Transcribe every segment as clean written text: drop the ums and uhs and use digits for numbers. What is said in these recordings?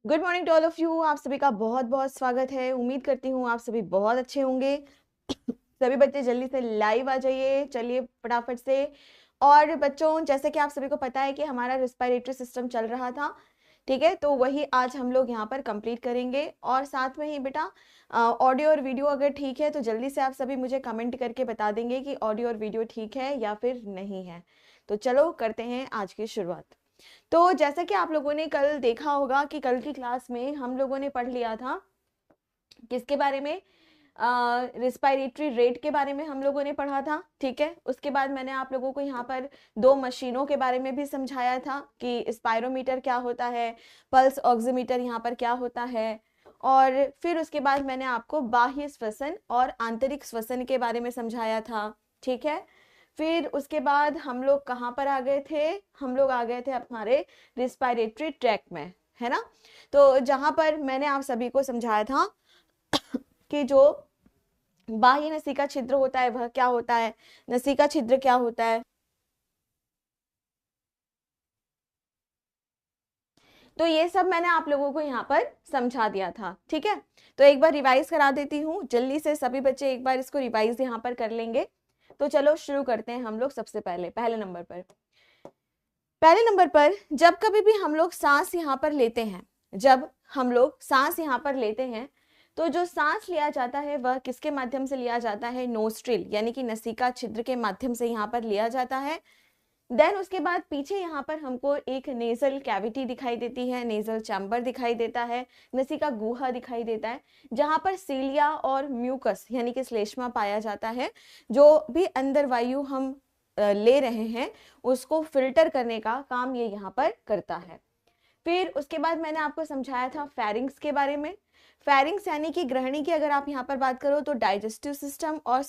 Good morning to all of you. आप सभी का बहुत बहुत स्वागत है। उम्मीद करती हूँ आप सभी बहुत अच्छे होंगे। सभी बच्चे जल्दी से लाइव आ जाइए, चलिए फटाफट से। और बच्चों, जैसे कि आप सभी को पता है कि हमारा रिस्पायरेटरी सिस्टम चल रहा था, ठीक है, तो वही आज हम लोग यहाँ पर कंप्लीट करेंगे। और साथ में ही बेटा ऑडियो और वीडियो अगर ठीक है तो जल्दी से आप सभी मुझे कमेंट करके बता देंगे कि ऑडियो और वीडियो ठीक है या फिर नहीं है। तो चलो करते हैं आज की शुरुआत। तो जैसा कि आप लोगों ने कल देखा होगा कि कल की क्लास में हम लोगों ने पढ़ लिया था किसके बारे में, रिस्पायरेटरी रेट के बारे में हम लोगों ने पढ़ा था, ठीक है। उसके बाद मैंने आप लोगों को यहाँ पर दो मशीनों के बारे में भी समझाया था कि स्पायरोमीटर क्या होता है, पल्स ऑक्सीमीटर यहाँ पर क्या होता है। और फिर उसके बाद मैंने आपको बाह्य श्वसन और आंतरिक श्वसन के बारे में समझाया था, ठीक है। फिर उसके बाद हम लोग कहाँ पर आ गए थे, हम लोग आ गए थे हमारे रिस्पायरेटरी ट्रैक में, है ना। तो जहां पर मैंने आप सभी को समझाया था कि जो बाह्य नसिका छिद्र होता है वह क्या होता है, नसिका छिद्र क्या होता है। तो ये सब मैंने आप लोगों को यहाँ पर समझा दिया था, ठीक है। तो एक बार रिवाइज करा देती हूँ जल्दी से, सभी बच्चे एक बार इसको रिवाइज यहाँ पर कर लेंगे। तो चलो शुरू करते हैं हम लोग। सबसे पहले पहले नंबर पर जब कभी भी हम लोग सांस यहाँ पर लेते हैं, जब हम लोग सांस यहाँ पर लेते हैं तो जो सांस लिया जाता है वह किसके माध्यम से लिया जाता है, नोस्ट्रिल यानी कि नसिका छिद्र के माध्यम से यहाँ पर लिया जाता है। देन उसके बाद पीछे यहाँ पर हमको एक नेजल कैविटी दिखाई देती है, नेजल चैम्बर दिखाई देता है, नसिका गुहा दिखाई देता है, जहां पर सीलिया और म्यूकस यानी कि श्लेष्मा पाया जाता है। जो भी अंदर वायु हम ले रहे हैं उसको फिल्टर करने का काम ये यहाँ पर करता है। फिर उसके बाद मैंने आपको समझाया था फेरिंग्स के बारे में। फेरिंग्स यानी कि ग्रहणी की अगर आप यहाँ पर बात करो तो डाइजेस्टिव सिस्टम और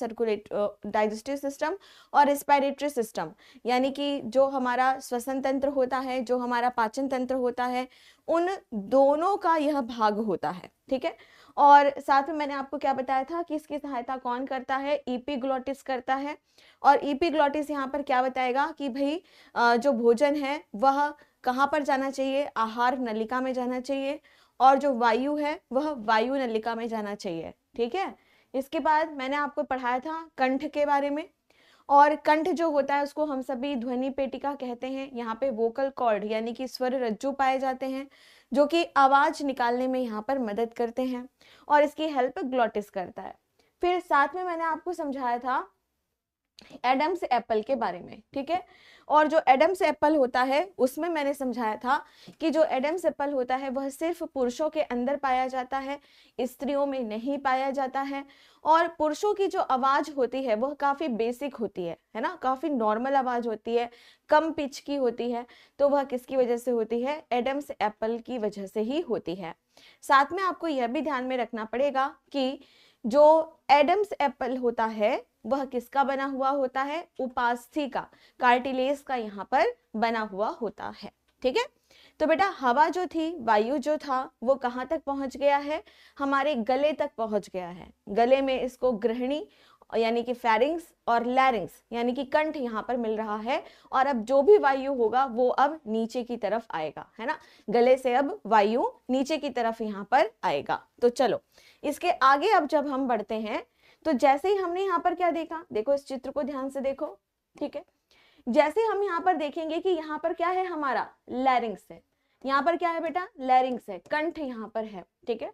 डाइजेस्टिव सिस्टम और रेस्पिरेटरी सिस्टम, यानी कि जो हमारा श्वसन तंत्र होता है, जो हमारा पाचन तंत्र होता है, उन दोनों का यह भाग होता है, ठीक है। और साथ में मैंने आपको क्या बताया था कि इसकी सहायता कौन करता है, ईपीग्लोटिस करता है। और ईपीग्लोटिस यहाँ पर क्या बताएगा कि भाई जो भोजन है वह कहाँ पर जाना चाहिए, आहार नलिका में जाना चाहिए, और जो वायु है वह वायु नलिका में जाना चाहिए, ठीक है। इसके बाद मैंने आपको पढ़ाया था कंठ के बारे में। और कंठ जो होता है उसको हम सभी ध्वनि पेटिका कहते हैं। यहाँ पे वोकल कॉर्ड यानी कि स्वर रज्जु पाए जाते हैं जो कि आवाज निकालने में यहाँ पर मदद करते हैं, और इसकी हेल्प ग्लॉटिस करता है। फिर साथ में मैंने आपको समझाया था एडम्स एप्पल के बारे में, ठीक है। और जो एडम्स एप्पल होता है उसमें मैंने समझाया था कि जो एडम्स एप्पल होता है वह सिर्फ पुरुषों के अंदर पाया जाता है, स्त्रियों में नहीं पाया जाता है। और पुरुषों की जो आवाज होती है वह काफी बेसिक होती है ना, काफी नॉर्मल आवाज होती है, कम पिच की होती है। तो वह किसकी वजह से होती है, एडम्स एप्पल की वजह से ही होती है। साथ में आपको यह भी ध्यान में रखना पड़ेगा कि जो एडम्स एप्पल होता है वह किसका बना हुआ होता है, उपास्थि का, कार्टिलेज का यहाँ पर बना हुआ होता है, ठीक है। तो बेटा हवा जो थी, वायु जो था वो कहाँ तक पहुंच गया है, हमारे गले तक पहुंच गया है। गले में इसको ग्रहणी यानी कि फेरिंग्स और लैरिंग्स यानी कि कंठ यहाँ पर मिल रहा है। और अब जो भी वायु होगा वो अब नीचे की तरफ आएगा, है ना। गले से अब वायु नीचे की तरफ यहाँ पर आएगा। तो चलो इसके आगे अब जब हम बढ़ते हैं तो जैसे ही हमने यहाँ पर क्या देखा, देखो इस चित्र को ध्यान से देखो, ठीक है। जैसे हम यहाँ पर देखेंगे कि यहाँ पर क्या है, हमारा लैरिंग्स है। यहाँ पर क्या है बेटा, लैरिंग्स है, कंठ यहाँ पर है, ठीक है।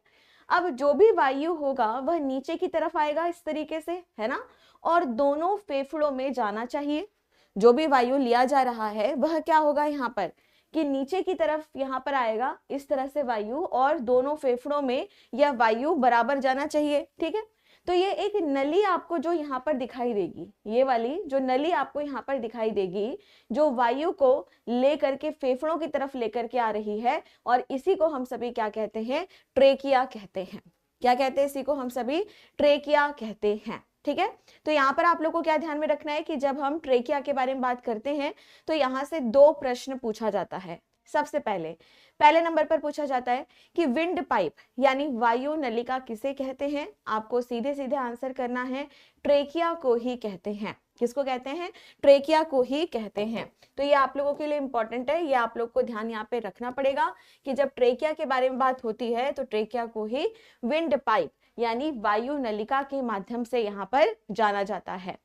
अब जो भी वायु होगा वह नीचे की तरफ आएगा इस तरीके से, है ना, और दोनों फेफड़ों में जाना चाहिए। जो भी वायु लिया जा रहा है वह क्या होगा यहाँ पर कि नीचे की तरफ यहाँ पर आएगा इस तरह से वायु, और दोनों फेफड़ों में यह वायु बराबर जाना चाहिए, ठीक है। तो ये एक नली आपको जो यहाँ पर दिखाई देगी, ये वाली जो नली आपको यहाँ पर दिखाई देगी, जो वायु को लेकर के फेफड़ों की तरफ लेकर के आ रही है, और इसी को हम सभी क्या कहते हैं, ट्रेकिया कहते हैं। क्या कहते हैं इसी को हम सभी, ट्रेकिया कहते हैं, ठीक है। तो यहाँ पर आप लोग को क्या ध्यान में रखना है कि जब हम ट्रेकिया के बारे में बात करते हैं तो यहाँ से दो प्रश्न पूछा जाता है। सबसे पहले नंबर पर पूछा जाता है कि विंड पाइप यानी वायु नलिका किसे कहते हैं? आपको सीधे सीधे आंसर करना है, ट्रेकिया को ही कहते हैं। किसको कहते हैं? ट्रेकिया को ही कहते हैं। तो ये आप लोगों के लिए इंपॉर्टेंट है, ये आप लोग को ध्यान यहाँ पे रखना पड़ेगा कि जब ट्रेकिया के बारे में बात होती है तो ट्रेकिया को ही विंड पाइप यानी वायु नलिका के माध्यम से यहाँ पर जाना जाता है।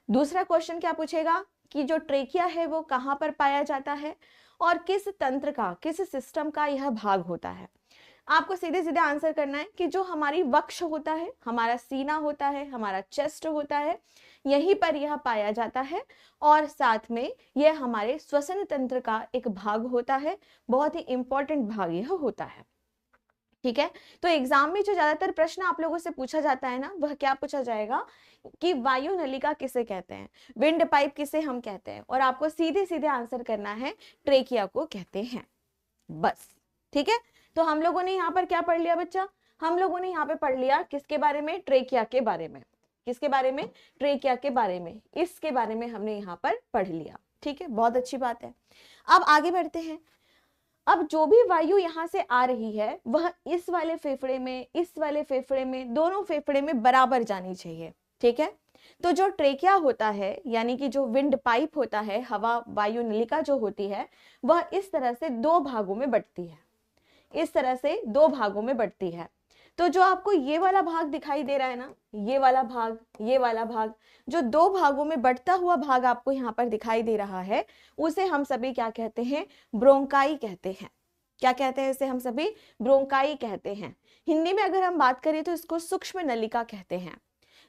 दूसरा क्वेश्चन क्या पूछेगा कि जो ट्रेकिया है वो कहाँ पर पाया जाता है और किस तंत्र का, किस सिस्टम का यह भाग होता है? आपको सीधे सीधे आंसर करना है कि जो हमारी वक्ष होता है, हमारा सीना होता है, हमारा चेस्ट होता है, यहीं पर यह पाया जाता है और साथ में यह हमारे श्वसन तंत्र का एक भाग होता है। बहुत ही इंपॉर्टेंट भाग यह होता है। ठीक है, तो एग्जाम में जो ज्यादातर प्रश्न आप लोगों से पूछा जाता है ना, वह क्या पूछा जाएगा कि वायु नलिका किसे कहते हैं, विंड पाइप किसे हम कहते हैं, और आपको सीधे सीधे आंसर करना है ट्रेकिया को कहते हैं, बस। ठीक है, तो हम लोगों ने यहाँ पर क्या पढ़ लिया बच्चा? हम लोगों ने यहाँ पे पढ़ लिया किसके बारे में? ट्रेकिया के बारे में। किसके बारे में? ट्रेकिया के बारे में। इसके बारे में हमने यहाँ पर पढ़ लिया। ठीक है, बहुत अच्छी बात है। अब आगे बढ़ते हैं। अब जो भी वायु यहाँ से आ रही है वह इस वाले फेफड़े में, इस वाले फेफड़े में, दोनों फेफड़े में बराबर जानी चाहिए। ठीक है, तो जो ट्रेकिया होता है यानी कि जो विंड पाइप होता है, हवा वायु नलिका जो होती है, वह इस तरह से दो भागों में बंटती है। इस तरह से दो भागों में बंटती है। तो जो आपको ये वाला भाग दिखाई दे रहा है ना, ये वाला भाग, ये वाला भाग, जो दो भागों में बढ़ता हुआ भाग आपको यहाँ पर दिखाई दे रहा है, उसे हम सभी क्या कहते हैं? ब्रोंकाई कहते हैं। क्या कहते हैं इसे? हम सभी ब्रोंकाई कहते हैं। हिंदी में अगर हम बात करें तो इसको सूक्ष्म नलिका कहते हैं।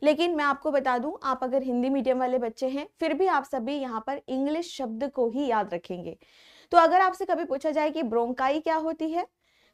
लेकिन मैं आपको बता दूं, आप अगर हिंदी मीडियम वाले बच्चे हैं फिर भी आप सभी यहाँ पर इंग्लिश शब्द को ही याद रखेंगे। तो अगर आपसे कभी पूछा जाए कि ब्रोंकाई क्या होती है,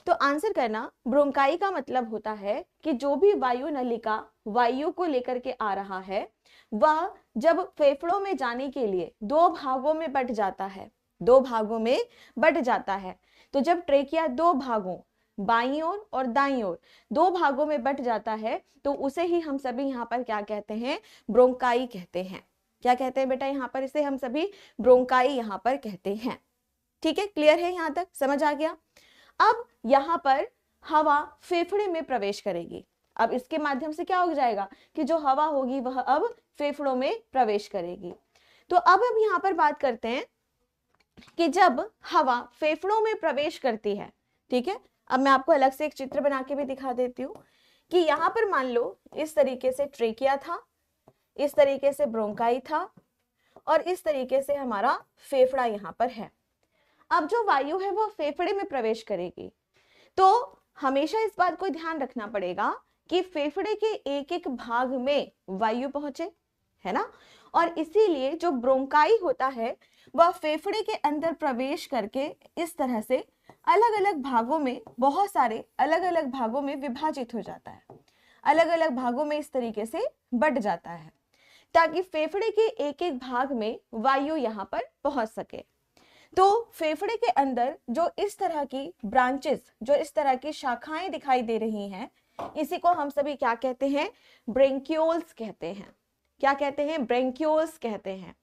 तो आंसर करना, ब्रोंकाई का मतलब होता है कि जो भी वायु नलिका वायु को लेकर के आ रहा है, वह जब फेफड़ों में जाने के लिए दो भागों में बंट जाता है, दो भागों में बंट जाता है। तो जब ट्रेकिया दो भागों, बाईं ओर और दाईं ओर, दो भागों में बंट जाता है, तो उसे ही हम सभी यहाँ पर क्या कहते हैं? ब्रोंकाई कहते हैं। क्या कहते हैं बेटा? यहाँ पर इसे हम सभी ब्रोंकाई यहाँ पर कहते हैं। ठीक है, क्लियर है? यहाँ तक समझ आ गया? अब यहाँ पर हवा फेफड़े में प्रवेश करेगी। अब इसके माध्यम से क्या हो जाएगा कि जो हवा होगी वह अब फेफड़ों में प्रवेश करेगी। तो अब हम यहाँ पर बात करते हैं कि जब हवा फेफड़ों में प्रवेश करती है, ठीक है, अब मैं आपको अलग से एक चित्र बना के भी दिखा देती हूँ कि यहाँ पर मान लो इस तरीके से ट्रेकिया था, इस तरीके से ब्रोंकाई था और इस तरीके से हमारा फेफड़ा यहाँ पर है। अब जो वायु है वह फेफड़े में प्रवेश करेगी, तो हमेशा इस बात को ध्यान रखना पड़ेगा कि फेफड़े के एक एक भाग में वायु पहुंचे, है ना। और इसीलिए जो ब्रोंकाई होता है वह फेफड़े के अंदर प्रवेश करके इस तरह से अलग अलग भागों में, बहुत सारे अलग अलग भागों में विभाजित हो जाता है, अलग अलग भागों में इस तरीके से बंट जाता है, ताकि फेफड़े के एक एक भाग में वायु यहाँ पर पहुंच सके। तो फेफड़े के अंदर जो इस तरह की ब्रांचेस, जो इस तरह की शाखाएं दिखाई दे रही हैं, इसी को हम सभी क्या कहते हैं? ब्रेंक्यूल्स कहते हैं। क्या कहते हैं? ब्रेंक्यूल्स कहते हैं।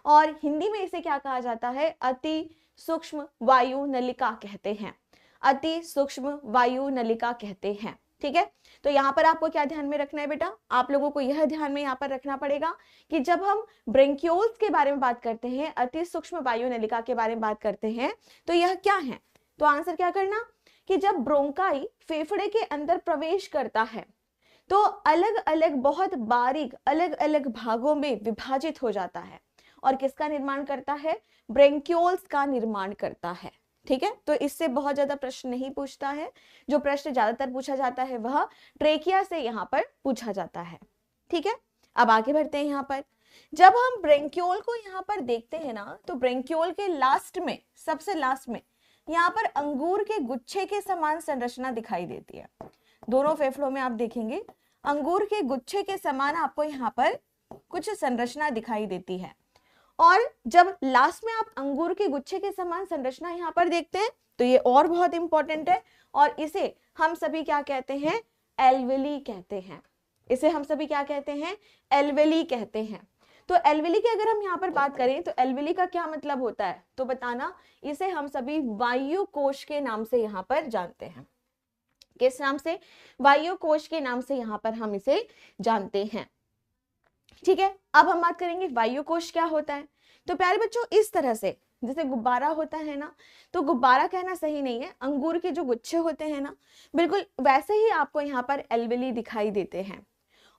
और हिंदी में इसे क्या कहा जाता है? अति सूक्ष्म वायु नलिका कहते हैं। अति सूक्ष्म वायु नलिका कहते हैं। ठीक है, तो यहाँ पर आपको क्या ध्यान में रखना है बेटा? आप लोगों को यह ध्यान में यहाँ पर रखना पड़ेगा कि जब हम ब्रेंक्यूल्स के बारे में बात करते हैं, अति सूक्ष्म वायु नलिका के बारे में बात करते हैं, तो यह क्या है? तो आंसर क्या करना कि जब ब्रोंकाई फेफड़े के अंदर प्रवेश करता है तो अलग अलग, बहुत बारीक अलग अलग भागों में विभाजित हो जाता है और किसका निर्माण करता है? ब्रेंक्यूल्स का निर्माण करता है। ठीक है, तो इससे बहुत ज्यादा प्रश्न नहीं पूछता है। जो प्रश्न ज्यादातर पूछा जाता है वह ट्रेकिया से यहाँ पर पूछा जाता है। ठीक है, अब आगे बढ़ते हैं। यहाँ पर जब हम ब्रेंक्यूल को यहाँ पर देखते हैं ना, तो ब्रेंक्यूल के लास्ट में, सबसे लास्ट में यहाँ पर अंगूर के गुच्छे के समान संरचना दिखाई देती है। दोनों फेफड़ों में आप देखेंगे अंगूर के गुच्छे के समान आपको यहाँ पर कुछ संरचना दिखाई देती है। और जब लास्ट में आप अंगूर के गुच्छे के समान संरचना यहाँ पर देखते हैं तो ये और बहुत इंपॉर्टेंट है, और इसे हम सभी क्या कहते हैं? एल्वेली कहते हैं। इसे हम सभी क्या कहते हैं? एल्वेली कहते हैं। तो एल्वेली की अगर हम यहाँ पर बात करें तो एल्वेली का क्या मतलब होता है, तो बताना। इसे हम सभी वायु कोश के नाम से यहाँ पर जानते हैं। किस नाम से? वायु कोश के नाम से यहाँ पर हम इसे जानते हैं। ठीक है, अब हम बात करेंगे वायु कोश क्या होता है। तो प्यारे बच्चों, इस तरह से जैसे गुब्बारा होता है ना, तो गुब्बारा कहना सही नहीं है, अंगूर के जो गुच्छे होते हैं ना, बिल्कुल वैसे ही आपको यहाँ पर एल्वेली दिखाई देते हैं।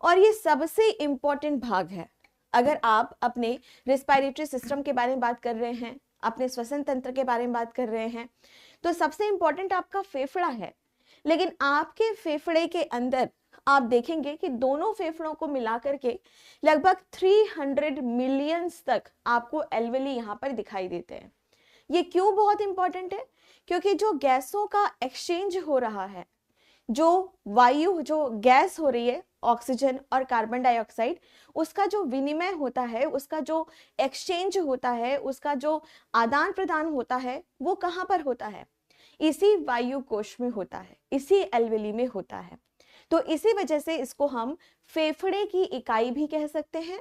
और ये सबसे इंपॉर्टेंट भाग है। अगर आप अपने रेस्पिरेटरी सिस्टम के बारे में बात कर रहे हैं, अपने श्वसन तंत्र के बारे में बात कर रहे हैं, तो सबसे इंपॉर्टेंट आपका फेफड़ा है। लेकिन आपके फेफड़े के अंदर आप देखेंगे कि दोनों फेफड़ों को मिलाकर के लगभग 300 मिलियंस तक आपको एल्वेली यहाँ पर दिखाई देते हैं। ये क्यों बहुत इंपॉर्टेंट है? क्योंकि जो गैसों का एक्सचेंज हो रहा है, जो वायु, जो गैस हो रही है, ऑक्सीजन और कार्बन डाइऑक्साइड, उसका जो विनिमय होता है, उसका जो एक्सचेंज होता है, उसका जो आदान प्रदान होता है, वो कहाँ पर होता है? इसी वायु कोश में होता है, इसी एल्वेली में होता है। तो इसी वजह से इसको हम फेफड़े की इकाई भी कह सकते हैं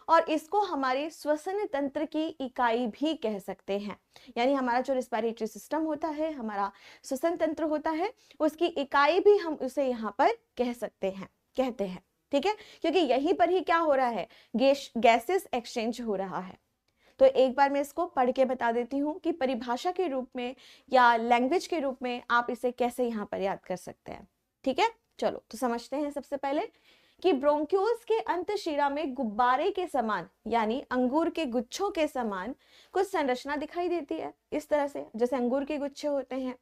और इसको हमारे श्वसन तंत्र की इकाई भी कह सकते हैं। यानी हमारा जो रेस्पिरेटरी सिस्टम होता है, हमारा श्वसन तंत्र होता है, उसकी इकाई भी हम उसे यहाँ पर कह सकते हैं, कहते हैं। ठीक है, क्योंकि यहीं पर ही क्या हो रहा है? गैसेस एक्सचेंज हो रहा है। तो एक बार मैं इसको पढ़ के बता देती हूँ कि परिभाषा के रूप में या लैंग्वेज के रूप में आप इसे कैसे यहाँ पर याद कर सकते हैं। ठीक है, चलो तो समझते हैं सबसे पहले कि ब्रोंक्यूल्स के अंतशिरा में गुब्बारे के समान, यानी अंगूर के गुच्छों के समान कुछ संरचना दिखाई देती है, इस तरह से जैसे अंगूर के गुच्छे होते हैं।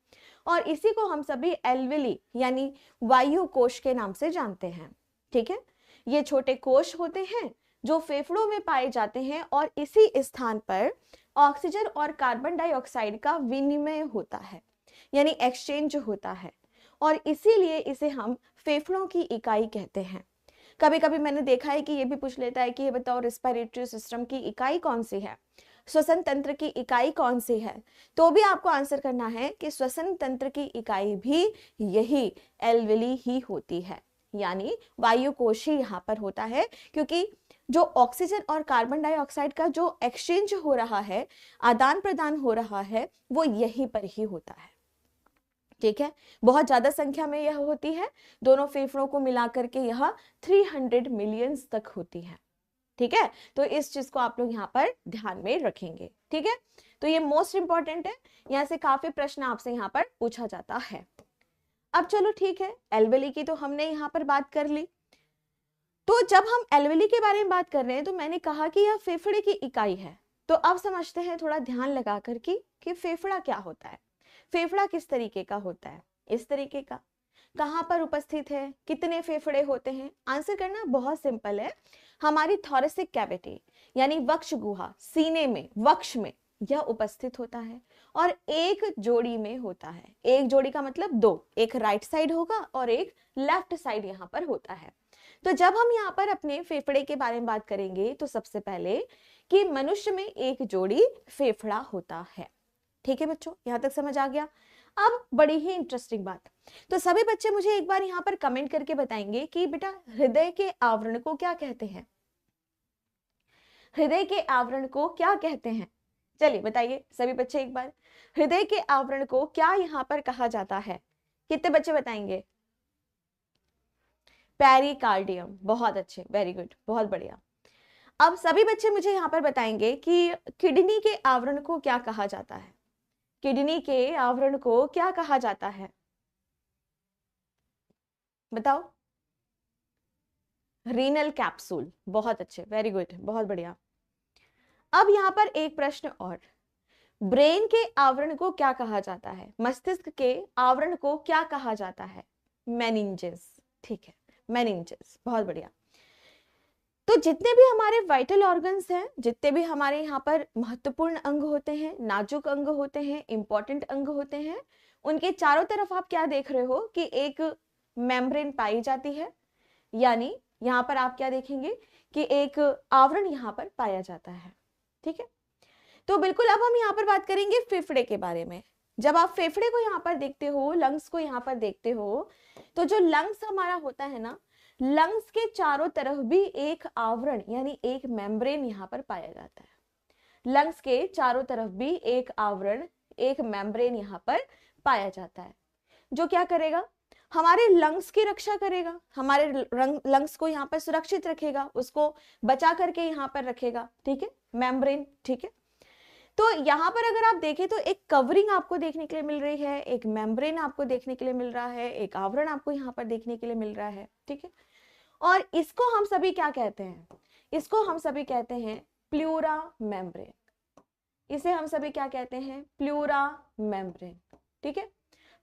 और इसी को हम सभी एल्वेली यानी वायु कोश के नाम से जानते हैं। ठीक है, ये छोटे कोश होते हैं जो फेफड़ों में पाए जाते हैं और इसी स्थान पर ऑक्सीजन और कार्बन डाइऑक्साइड का विनिमय होता है, यानी एक्सचेंज होता है, और इसीलिए इसे हम फेफड़ों की इकाई कहते हैं। कभी कभी मैंने देखा है कि ये भी पूछ लेता है कि ये बताओ रेस्पिरेटरी सिस्टम की इकाई कौन सी है, श्वसन तंत्र की इकाई कौन सी है, तो भी आपको आंसर करना है कि श्वसन तंत्र की इकाई भी यही एल्वेली ही होती है, यानी वायु कोश ही यहाँ पर होता है। क्योंकि जो ऑक्सीजन और कार्बन डाइऑक्साइड का जो एक्सचेंज हो रहा है, आदान प्रदान हो रहा है, वो यहीं पर ही होता है। ठीक है, बहुत ज्यादा संख्या में यह होती है, दोनों फेफड़ों को मिलाकर के यह 300 मिलियंस तक होती है। ठीक है, तो इस चीज को आप लोग यहाँ पर ध्यान में रखेंगे। ठीक है, तो ये मोस्ट इंपॉर्टेंट है, यहाँ से काफी प्रश्न आपसे यहाँ पर पूछा जाता है। अब चलो ठीक है, एल्वेली की तो हमने यहाँ पर बात कर ली। तो जब हम एल्वेली के बारे में बात कर रहे हैं तो मैंने कहा कि यह फेफड़े की इकाई है। तो अब समझते हैं थोड़ा ध्यान लगा कर कि फेफड़ा क्या होता है, फेफड़ा किस तरीके का होता है, इस तरीके का, कहां पर उपस्थित है, कितने फेफड़े होते हैं। आंसर करना बहुत सिंपल है, हमारी थोरेसिक कैविटी यानी वक्ष गुहा, सीने में, वक्ष में यह उपस्थित होता है और एक जोड़ी में होता है। एक जोड़ी का मतलब दो, एक राइट साइड होगा और एक लेफ्ट साइड यहाँ पर होता है। तो जब हम यहाँ पर अपने फेफड़े के बारे में बात करेंगे तो सबसे पहले कि मनुष्य में एक जोड़ी फेफड़ा होता है। ठीक है बच्चों, यहां तक समझ आ गया। अब बड़ी ही इंटरेस्टिंग बात, तो सभी बच्चे मुझे एक बार यहाँ पर कमेंट करके बताएंगे कि बेटा हृदय के आवरण को क्या कहते हैं, हृदय के आवरण को क्या कहते हैं। चलिए बताइए सभी बच्चे एक बार, हृदय के आवरण को क्या यहाँ पर कहा जाता है। कितने बच्चे बताएंगे? पेरिकार्डियम, बहुत अच्छे, वेरी गुड, बहुत बढ़िया। अब सभी बच्चे मुझे यहाँ पर बताएंगे कि किडनी के आवरण को क्या कहा जाता है, किडनी के आवरण को क्या कहा जाता है, बताओ। रीनल कैप्सूल, बहुत अच्छे, वेरी गुड, बहुत बढ़िया। अब यहाँ पर एक प्रश्न और, ब्रेन के आवरण को क्या कहा जाता है, मस्तिष्क के आवरण को क्या कहा जाता है? मेनिंजेस। ठीक है, मेनिंजेस, बहुत बढ़िया। तो जितने भी हमारे वाइटल ऑर्गन्स हैं, जितने भी हमारे यहाँ पर महत्वपूर्ण अंग होते हैं, नाजुक अंग होते हैं, इंपॉर्टेंट अंग होते हैं, उनके चारों तरफ आप क्या देख रहे हो कि एक मेम्ब्रेन पाई जाती है, यानी यहाँ पर आप क्या देखेंगे कि एक आवरण यहाँ पर पाया जाता है। ठीक है, तो बिल्कुल अब हम यहाँ पर बात करेंगे फेफड़े के बारे में। जब आप फेफड़े को यहाँ पर देखते हो, लंग्स को यहाँ पर देखते हो, तो जो लंग्स हमारा होता है ना, लंग्स के चारों तरफ भी एक आवरण यानी एक मेम्ब्रेन यहाँ पर पाया जाता है। लंग्स के चारों तरफ भी एक आवरण, एक मेम्ब्रेन यहाँ पर पाया जाता है, जो क्या करेगा, हमारे लंग्स की रक्षा करेगा, हमारे लंग्स को यहाँ पर सुरक्षित रखेगा, उसको बचा करके यहाँ पर रखेगा। ठीक है, मेम्ब्रेन। ठीक है, तो यहाँ पर अगर आप देखें तो एक कवरिंग आपको देखने के लिए मिल रही है, एक मेम्ब्रेन आपको देखने के लिए मिल रहा है, एक आवरण आपको यहाँ पर देखने के लिए मिल रहा है। ठीक है, और इसको हम सभी क्या कहते हैं, इसको हम सभी कहते हैं प्लूरा मेम्ब्रेन। इसे हम सभी क्या कहते हैं, प्लूरा मेम्ब्रेन। ठीक है,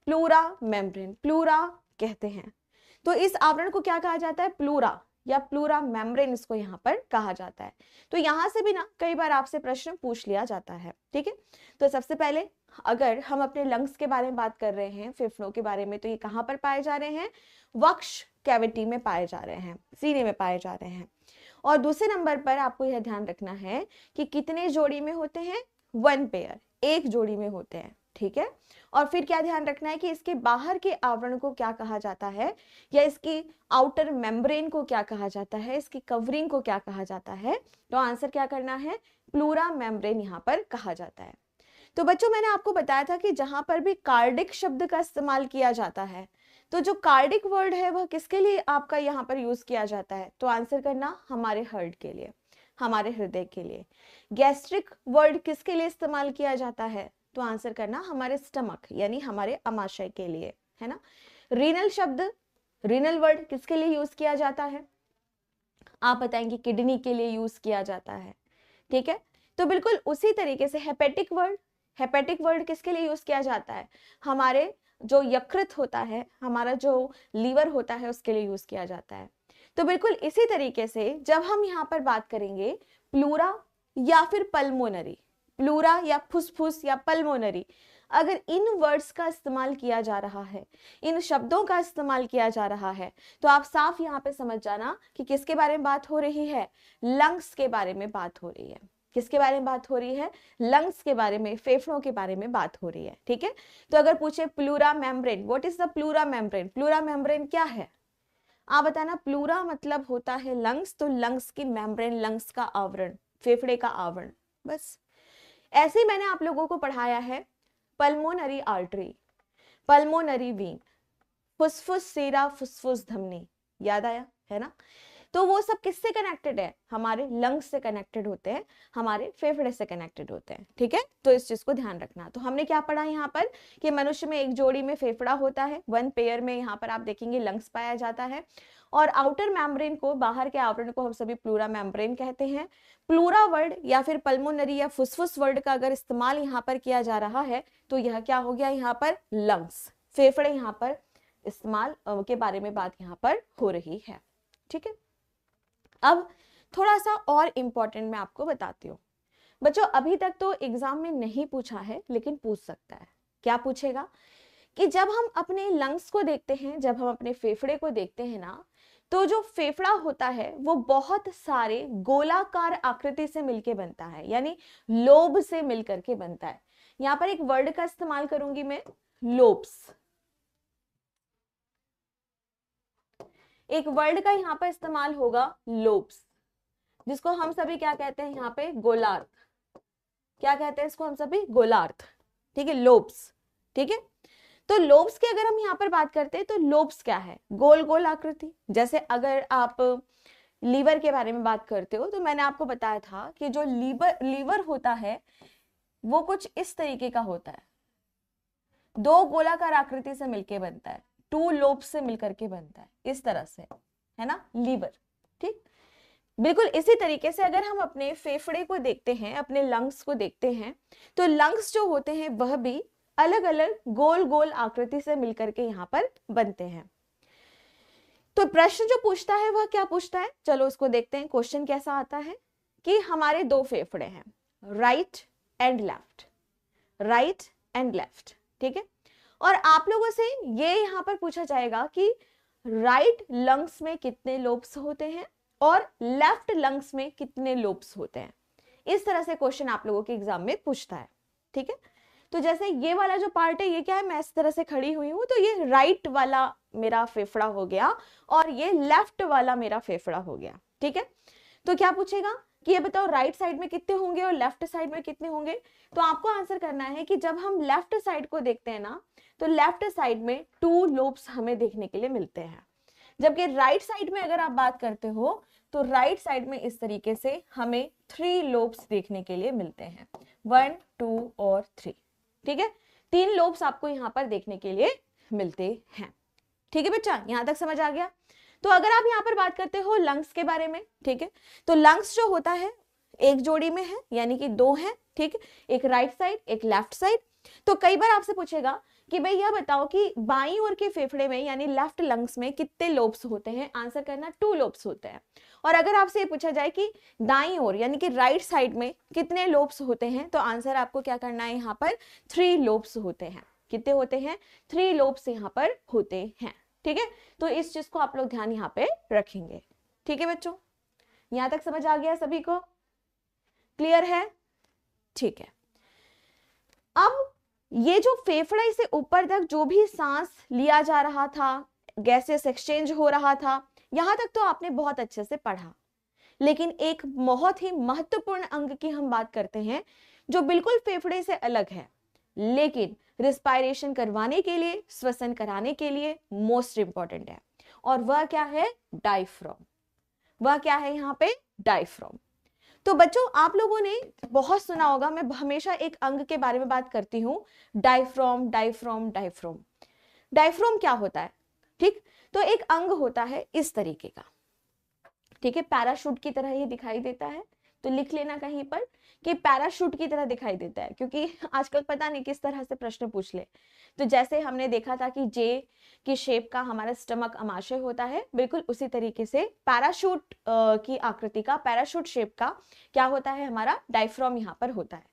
प्लूरा मेम्ब्रेन, प्लूरा कहते हैं। तो इस आवरण को क्या कहा जाता है, प्लूरा या प्लूरा मेम्ब्रेन इसको यहाँ पर कहा जाता है। तो यहाँ से भी ना कई बार आपसे प्रश्न पूछ लिया जाता है। ठीक है, तो सबसे पहले अगर हम अपने लंग्स के बारे में बात कर रहे हैं, फेफड़ों के बारे में, तो ये कहाँ पर पाए जा रहे हैं, वक्ष कैविटी में पाए जा रहे हैं, सीने में पाए जा रहे हैं। और दूसरे नंबर पर आपको यह ध्यान रखना है कि कितने जोड़ी में होते हैं, 1 पेयर, एक जोड़ी में होते हैं। ठीक है, और फिर क्या ध्यान रखना है कि इसके बाहर के आवरण को क्या कहा जाता है, या इसकी आउटर मेम्ब्रेन को क्या कहा जाता है, इसकी कवरिंग को क्या कहा जाता है। तो आंसर क्या करना है, प्लूरा मेम्ब्रेन यहाँ पर कहा जाता है। तो बच्चों मैंने आपको बताया था कि जहां पर भी कार्डिक शब्द का इस्तेमाल किया जाता है, तो जो कार्डिक वर्ड है वह किसके लिए आपका यहाँ पर यूज किया जाता है, तो आंसर करना हमारे हार्ट के लिए, हमारे हृदय के लिए। गैस्ट्रिक वर्ड किसके लिए इस्तेमाल किया जाता है, तो आंसर करना हमारे स्टमक यानी हमारे अमाशय के लिए, है ना। रीनल शब्द, रीनल वर्ड किसके लिए यूज किया जाता है, आप बताएंगे किडनी के लिए यूज किया जाता है। ठीक है, तो बिल्कुल उसी तरीके से हेपेटिक वर्ड, हेपेटिक वर्ड किसके लिए यूज किया जाता है, हमारे जो यकृत होता है, हमारा जो लीवर होता है उसके लिए यूज किया जाता है। तो बिल्कुल इसी तरीके से जब हम यहाँ पर बात करेंगे प्लूरा या फिर पल्मोनरी, प्लूरा या फुसफुस या पल्मोनरी, अगर इन वर्ड्स का इस्तेमाल किया जा रहा है, इन शब्दों का इस्तेमाल किया जा रहा है, तो आप साफ यहाँ पे समझ जाना कि किसके बारे में बात हो रही है, लंग्स के बारे में बात हो रही है। किसके बारे में बात हो रही है, लंग्स के बारे में, फेफड़ों के बारे में बात हो रही है। ठीक है, तो अगर पूछे pleura membrane, what is the pleura membrane, pleura membrane क्या है, आप बताना। प्लूरा मतलब होता है लंग्स, तो लंग्स की मेम्ब्रेन, लंग्स का आवरण, फेफड़े का आवरण, बस। ऐसे ही मैंने आप लोगों को पढ़ाया है पल्मोनरी आर्टरी, पल्मोनरी वीन, फुसफुस सीरा, फुसफुस धमनी, याद आया है ना। तो वो सब किससे कनेक्टेड है, हमारे लंग्स से कनेक्टेड होते हैं, हमारे फेफड़े से कनेक्टेड होते हैं। ठीक है, तो इस चीज को ध्यान रखना। तो हमने क्या पढ़ा यहाँ पर कि मनुष्य में एक जोड़ी में फेफड़ा होता है, 1 पेयर में यहाँ पर आप देखेंगे लंग्स पाया जाता है, और आउटर मेम्ब्रेन को, बाहर के आवरण को हम सभी प्लूरा मेम्ब्रेन कहते हैं। प्लूरा वर्ड या फिर पल्मोनरी या फुसफुस वर्ड का अगर इस्तेमाल यहाँ पर किया जा रहा है, तो यह क्या हो गया, यहाँ पर लंग्स, फेफड़े यहाँ पर इस्तेमाल के बारे में बात यहाँ पर हो रही है। ठीक है, अब थोड़ा सा और इंपॉर्टेंट मैं आपको बताती हूँ बच्चों। अभी तक तो एग्जाम में नहीं पूछा है, लेकिन पूछ सकता है। क्या पूछेगा कि जब हम अपने लंग्स को देखते हैं, जब हम अपने फेफड़े को देखते हैं ना, तो जो फेफड़ा होता है वो बहुत सारे गोलाकार आकृति से मिलके बनता है, यानी लोब से मिलकर के बनता है। यहाँ पर एक वर्ड का इस्तेमाल करूंगी मैं, लोब्स। एक वर्ड का यहाँ पर इस्तेमाल होगा लोब्स, जिसको हम सभी क्या कहते हैं यहाँ पे, गोलार्ध। क्या कहते हैं इसको हम सभी, गोलार्ध। ठीक है, लोब्स। ठीक है, तो लोब्स की अगर हम यहाँ पर बात करते हैं तो लोब्स क्या है, गोल गोल आकृति। जैसे अगर आप लीवर के बारे में बात करते हो, तो मैंने आपको बताया था कि जो लीवर होता है वो कुछ इस तरीके का होता है, 2 गोलाकार आकृति से मिलके बनता है, 2 लोब्स से मिलकर के बनता है, इस तरह से, है ना, लीवर। ठीक, बिल्कुल इसी तरीके से अगर हम अपने फेफड़े को देखते हैं, अपने लंग्स को देखते हैं, तो लंग्स जो होते हैं वह भी अलग अलग गोल गोल आकृति से मिलकर के यहाँ पर बनते हैं। तो प्रश्न जो पूछता है वह क्या पूछता है, चलो उसको देखते हैं। क्वेश्चन कैसा आता है कि हमारे 2 फेफड़े हैं, right and left, right and left. ठीक है, और आप लोगों से ये यहाँ पर पूछा जाएगा कि राइट लंग्स में कितने लोब्स होते हैं और लेफ्ट लंग्स में कितने लोब्स होते हैं। इस तरह से क्वेश्चन आप लोगों के एग्जाम में पूछता है। ठीक है, तो जैसे ये वाला जो पार्ट है ये क्या है, मैं इस तरह से खड़ी हुई हूं, तो ये राइट वाला मेरा फेफड़ा हो गया और ये लेफ्ट वाला मेरा फेफड़ा हो गया। ठीक है, तो क्या पूछेगा कि ये बताओ राइट साइड में कितने होंगे और लेफ्ट साइड में कितने होंगे। तो आपको आंसर करना है कि जब हम लेफ्ट साइड को देखते हैं ना, तो लेफ्ट साइड में 2 लोब्स हमें देखने के लिए मिलते हैं, जबकि राइट साइड में अगर आप बात करते हो तो राइट साइड में इस तरीके से हमें 3 लोब्स देखने के लिए मिलते हैं, 1 2 और 3। ठीक है, 3 लोब्स आपको यहाँ पर देखने के लिए मिलते हैं। ठीक है बच्चा, यहां तक समझ आ गया। तो अगर आप यहाँ पर बात करते हो लंग्स के बारे में, ठीक है, तो लंग्स जो होता है एक जोड़ी में है, यानी कि 2 है। ठीक है, एक राइट साइड एक लेफ्ट साइड। तो कई बार आपसे पूछेगा कि भाई यह बताओ कि बाईं ओर के फेफड़े में यानी लेफ्ट लंग्स में कितने लोब्स होते हैं। आंसर करना 2 लोब्स होते हैं। और अगर आपसे ये पूछा जाए कि दाईं ओर यानी कि राइट साइड में कितने लोब्स होते हैं, तो आंसर आपको क्या करना है, यहाँ पर 3 लोब्स होते हैं। कितने होते हैं, 3 लोब्स यहाँ पर होते हैं। ठीक है, तो इस चीज को आप लोग ध्यान यहाँ पे रखेंगे। ठीक है बच्चों, यहां तक समझ आ गया सभी को, क्लियर है? ठीक है, अब ये जो फेफड़े से ऊपर तक जो भी सांस लिया जा रहा था, गैसेस एक्सचेंज हो रहा था, यहां तक तो आपने बहुत अच्छे से पढ़ा। लेकिन एक बहुत ही महत्वपूर्ण अंग की हम बात करते हैं जो बिल्कुल फेफड़े से अलग है, लेकिन रिस्पायरेशन करवाने के लिए, श्वसन कराने के लिए मोस्ट इंपॉर्टेंट है, और वह क्या है, डायफ्राम। वह क्या है यहाँ पे, डायफ्राम। तो बच्चों आप लोगों ने बहुत सुना होगा, मैं हमेशा एक अंग के बारे में बात करती हूं, डायफ्राम डायफ्राम डायफ्राम। डायफ्राम क्या होता है? ठीक, तो एक अंग होता है इस तरीके का, ठीक है, पैराशूट की तरह ये दिखाई देता है। तो लिख लेना कहीं पर कि पैराशूट की तरह दिखाई देता है, क्योंकि आजकल पता नहीं किस तरह से प्रश्न पूछ ले। तो जैसे हमने देखा था कि जे की शेप का हमारा स्टमक अमाशय होता है, बिल्कुल उसी तरीके से पैराशूट की आकृति का, पैराशूट शेप का क्या होता है, हमारा डायफ्राम यहाँ पर होता है।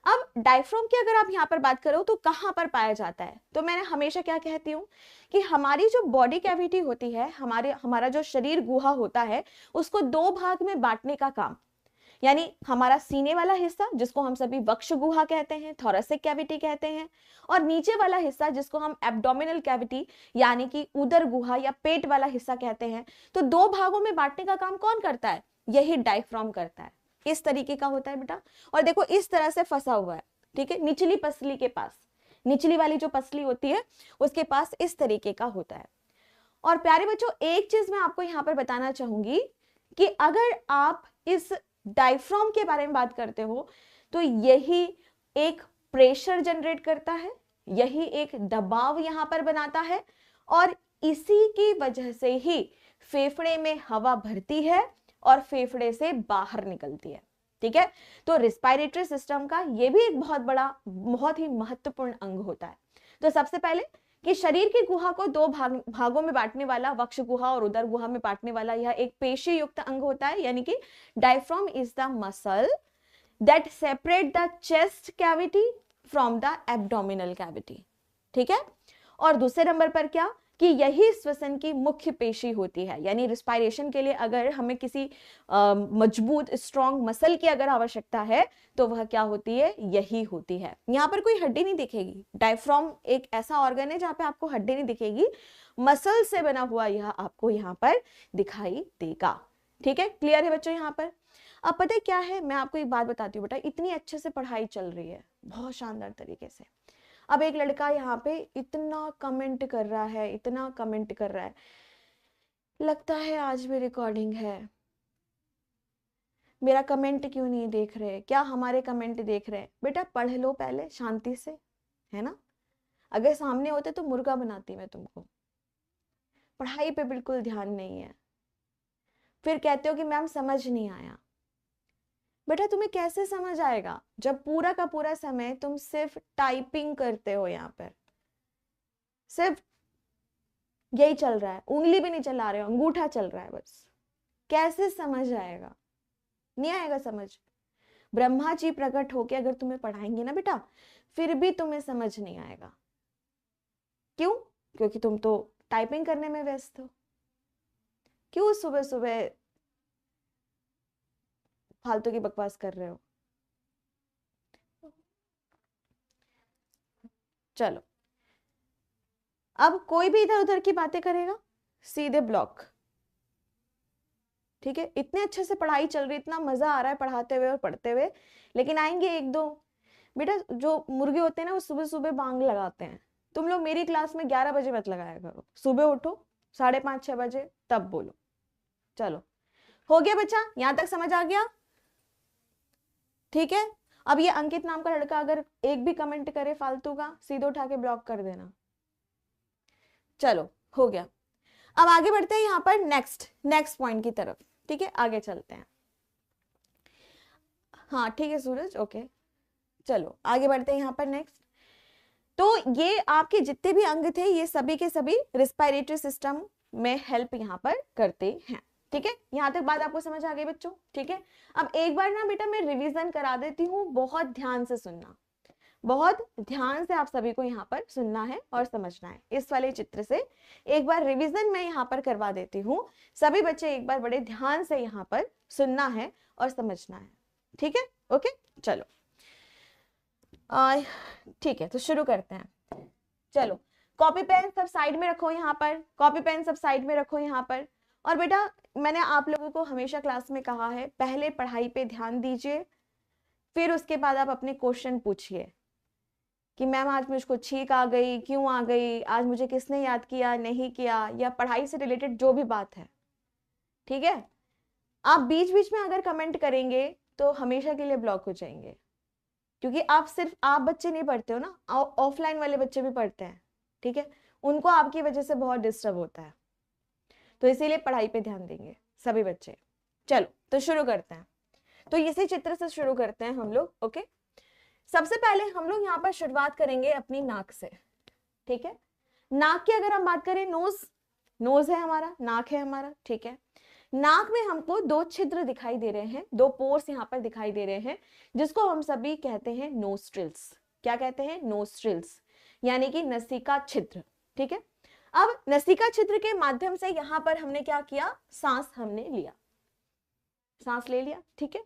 अब डायफ्राम की अगर आप यहाँ पर बात करो तो कहाँ पर पाया जाता है, तो मैंने हमेशा क्या कहती हूँ कि हमारी जो बॉडी कैविटी होती है, हमारा जो शरीर गुहा होता है, उसको 2 भाग में बांटने का काम, यानी हमारा सीने वाला हिस्सा जिसको हम सभी वक्ष गुहा कहते हैं, थोरेसिक कैविटी कहते हैं, और नीचे वाला हिस्सा जिसको हम एब्डोमिनल कैविटी यानी कि उदर गुहा या पेट वाला हिस्सा कहते हैं। तो 2 भागों में बांटने का काम कौन करता है, यही डायफ्राम करता है। इस तरीके का होता है बेटा, और देखो इस तरह से फंसा हुआ है, ठीक है, निचली पसली के पास, निचली वाली जो पसली होती है उसके पास इस तरीके का होता है। और प्यारे बच्चों एक चीज मैं आपको यहाँ पर बताना चाहूंगी कि अगर आप इस डायफ्राम के बारे में बात करते हो तो यही एक प्रेशर जनरेट करता है, यही एक दबाव यहां पर बनाता है, और इसी की वजह से ही फेफड़े में हवा भरती है और फेफड़े से बाहर निकलती है। ठीक है, तो रिस्पायरेटरी सिस्टम का यह भी एक बहुत बड़ा, बहुत ही महत्वपूर्ण अंग होता है। तो सबसे पहले कि शरीर की गुहा को 2 भागों में बांटने वाला, वक्ष गुहा और उदर गुहा में बांटने वाला यह एक पेशी युक्त अंग होता है, यानी कि diaphragm is the muscle that separate the chest cavity from the abdominal cavity. ठीक है, और दूसरे नंबर पर क्या कि यही श्वसन की मुख्य पेशी होती है, यानी रिस्पायरेशन के लिए अगर हमें किसी मजबूत स्ट्रॉन्ग मसल की अगर आवश्यकता है तो वह क्या होती है, यही होती है। यहाँ पर कोई हड्डी नहीं दिखेगी, डायफ्राम एक ऐसा ऑर्गन है जहाँ पे आपको हड्डी नहीं दिखेगी, मसल से बना हुआ यह आपको यहाँ पर दिखाई देगा। ठीक है, क्लियर है बच्चों यहाँ पर? अब पता है क्या है, मैं आपको एक बात बताती हूँ बेटा, इतनी अच्छे से पढ़ाई चल रही है, बहुत शानदार तरीके से। अब एक लड़का यहाँ पे इतना कमेंट कर रहा है, इतना कमेंट कर रहा है, लगता है आज भी रिकॉर्डिंग है। मेरा कमेंट क्यों नहीं देख रहे, क्या हमारे कमेंट देख रहे हैं? बेटा पढ़ लो पहले शांति से, है ना? अगर सामने होते तो मुर्गा बनाती मैं तुमको। पढ़ाई पे बिल्कुल ध्यान नहीं है, फिर कहते हो कि मैम समझ नहीं आया। बेटा तुम्हें कैसे समझ आएगा जब पूरा का पूरा समय तुम सिर्फ टाइपिंग करते हो, यहाँ पर सिर्फ यही चल रहा है, उंगली भी नहीं चला रहे हो, अंगूठा चल रहा है बस। कैसे समझ आएगा? नहीं आएगा समझ। ब्रह्मा जी प्रकट होके अगर तुम्हें पढ़ाएंगे ना बेटा, फिर भी तुम्हें समझ नहीं आएगा। क्यों? क्योंकि तुम तो टाइपिंग करने में व्यस्त हो। क्यों सुबह सुबह फालतू की बकवास कर रहे हो? चलो, अब कोई भी इधर उधर की बातें करेगा सीधे ब्लॉक। ठीक है, इतने अच्छे से पढ़ाई चल रही, इतना मजा आ रहा है पढ़ाते हुए और पढ़ते हुए, लेकिन आएंगे एक दो बेटा जो मुर्गे होते हैं ना, वो सुबह सुबह बांग लगाते हैं। तुम लोग मेरी क्लास में 11 बजे मत लगाया करो, सुबह उठो 5:30-6 बजे तब बोलो। चलो, हो गया बच्चा, यहां तक समझ आ गया? ठीक है, अब ये अंकित नाम का लड़का अगर एक भी कमेंट करे फालतू का, सीधे उठा के ब्लॉक कर देना। चलो, हो गया। अब आगे बढ़ते हैं यहाँ पर नेक्स्ट पॉइंट की तरफ। ठीक है, आगे चलते हैं। हाँ ठीक है सूरज, ओके, चलो आगे बढ़ते हैं यहाँ पर नेक्स्ट। तो ये आपके जितने भी अंग थे, ये सभी के सभी रिस्पायरेटरी सिस्टम में हेल्प यहाँ पर करते हैं। ठीक है, यहाँ तक बात आपको समझ आ गई बच्चों? ठीक है, अब एक बार ना बेटा मैं रिवीजन करा देती हूँ, बहुत ध्यान से सुनना, बहुत ध्यान से आप सभी को यहाँ पर सुनना है और समझना है। इस वाले चित्र से एक बार रिवीजन मैं यहाँ पर करवा देती हूँ, सभी बच्चे एक बार बड़े ध्यान से यहाँ पर सुनना है और समझना है। ठीक है, ओके, चलो ठीक है, तो शुरू करते हैं। चलो, कॉपी पेन सब साइड में रखो यहाँ पर, कॉपी पेन सब साइड में रखो यहाँ पर। और बेटा मैंने आप लोगों को हमेशा क्लास में कहा है, पहले पढ़ाई पे ध्यान दीजिए, फिर उसके बाद आप अपने क्वेश्चन पूछिए कि मैम आज मुझको छींक आ गई, क्यों आ गई, आज मुझे किसने याद किया, नहीं किया, या पढ़ाई से रिलेटेड जो भी बात है। ठीक है, आप बीच बीच में अगर कमेंट करेंगे तो हमेशा के लिए ब्लॉक हो जाएंगे, क्योंकि आप सिर्फ आप बच्चे नहीं पढ़ते हो ना, ऑफलाइन वाले बच्चे भी पढ़ते हैं। ठीक है, उनको आपकी वजह से बहुत डिस्टर्ब होता है, तो इसीलिए पढ़ाई पे ध्यान देंगे सभी बच्चे। चलो, तो शुरू करते हैं। तो इसी चित्र से शुरू करते हैं हम लोग। ओके, सबसे पहले हम लोग यहाँ पर शुरुआत करेंगे अपनी नाक से। ठीक है, नाक की अगर हम बात करें, नोज है हमारा, नाक है हमारा। ठीक है, नाक में हमको 2 छिद्र दिखाई दे रहे हैं, 2 पोर्स यहाँ पर दिखाई दे रहे हैं, जिसको हम सभी कहते हैं नोस्ट्रिल्स। क्या कहते हैं? नोस्ट्रिल्स, यानी कि नसिका छिद्र। ठीक है, अब नसिका छिद्र के माध्यम से यहाँ पर हमने क्या किया, सांस हमने लिया, सांस ले लिया। ठीक है,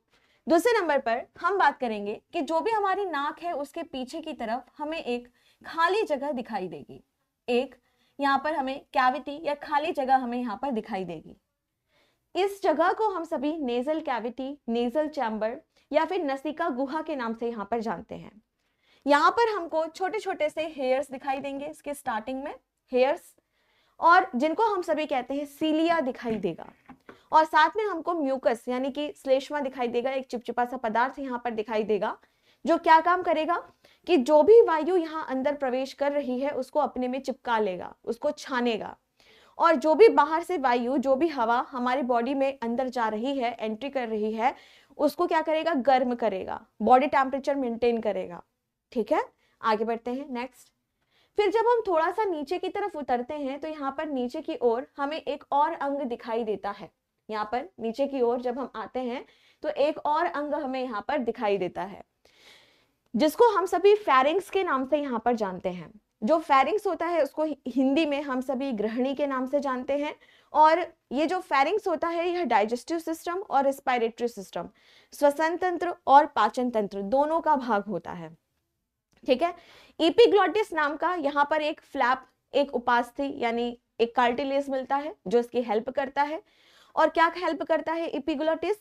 दूसरे नंबर पर हम बात करेंगे कि जो भी हमारी नाक है उसके पीछे की तरफ हमें एक खाली जगह दिखाई देगी, एक यहाँ पर हमें कैविटी या खाली जगह हमें यहाँ पर दिखाई देगी। इस जगह को हम सभी नेजल कैविटी, नेजल चैम्बर या फिर नसिका गुहा के नाम से यहाँ पर जानते हैं। यहाँ पर हमको छोटे छोटे से हेयर्स दिखाई देंगे, इसके स्टार्टिंग में हेयर्स, और जिनको हम सभी कहते हैं सीलिया दिखाई देगा, और साथ में हमको म्यूकस यानी कि श्लेष्मा दिखाई देगा, एक चिपचिपा सा पदार्थ यहाँ पर दिखाई देगा, जो क्या काम करेगा कि जो भी वायु यहाँ अंदर प्रवेश कर रही है उसको अपने में चिपका लेगा, उसको छानेगा, और जो भी बाहर से वायु, जो भी हवा हमारी बॉडी में अंदर जा रही है, एंट्री कर रही है, उसको क्या करेगा, गर्म करेगा, बॉडी टेम्परेचर मेंटेन करेगा। ठीक है, आगे बढ़ते हैं नेक्स्ट। फिर जब हम थोड़ा सा नीचे की तरफ उतरते हैं तो यहाँ पर नीचे की ओर हमें एक और अंग दिखाई देता है। यहाँ पर नीचे की ओर जब हम आते हैं तो एक और अंग हमें यहाँ पर दिखाई देता है, जिसको हम सभी फेरिंग्स के नाम से यहाँ पर जानते हैं। जो फेरिंग्स होता है उसको हिंदी में हम सभी ग्रहणी के नाम से जानते हैं, और ये जो फेरिंग्स होता है यह डाइजेस्टिव सिस्टम और रेस्पिरेटरी सिस्टम, श्वसन तंत्र और पाचन तंत्र दोनों का भाग होता है। ठीक है, एपिग्लॉटिस नाम का यहाँ पर एक फ्लैप, एक उपास्थि यानी एक कार्टिलेज मिलता है जो इसकी हेल्प करता है। और क्या हेल्प करता है एपिग्लॉटिस,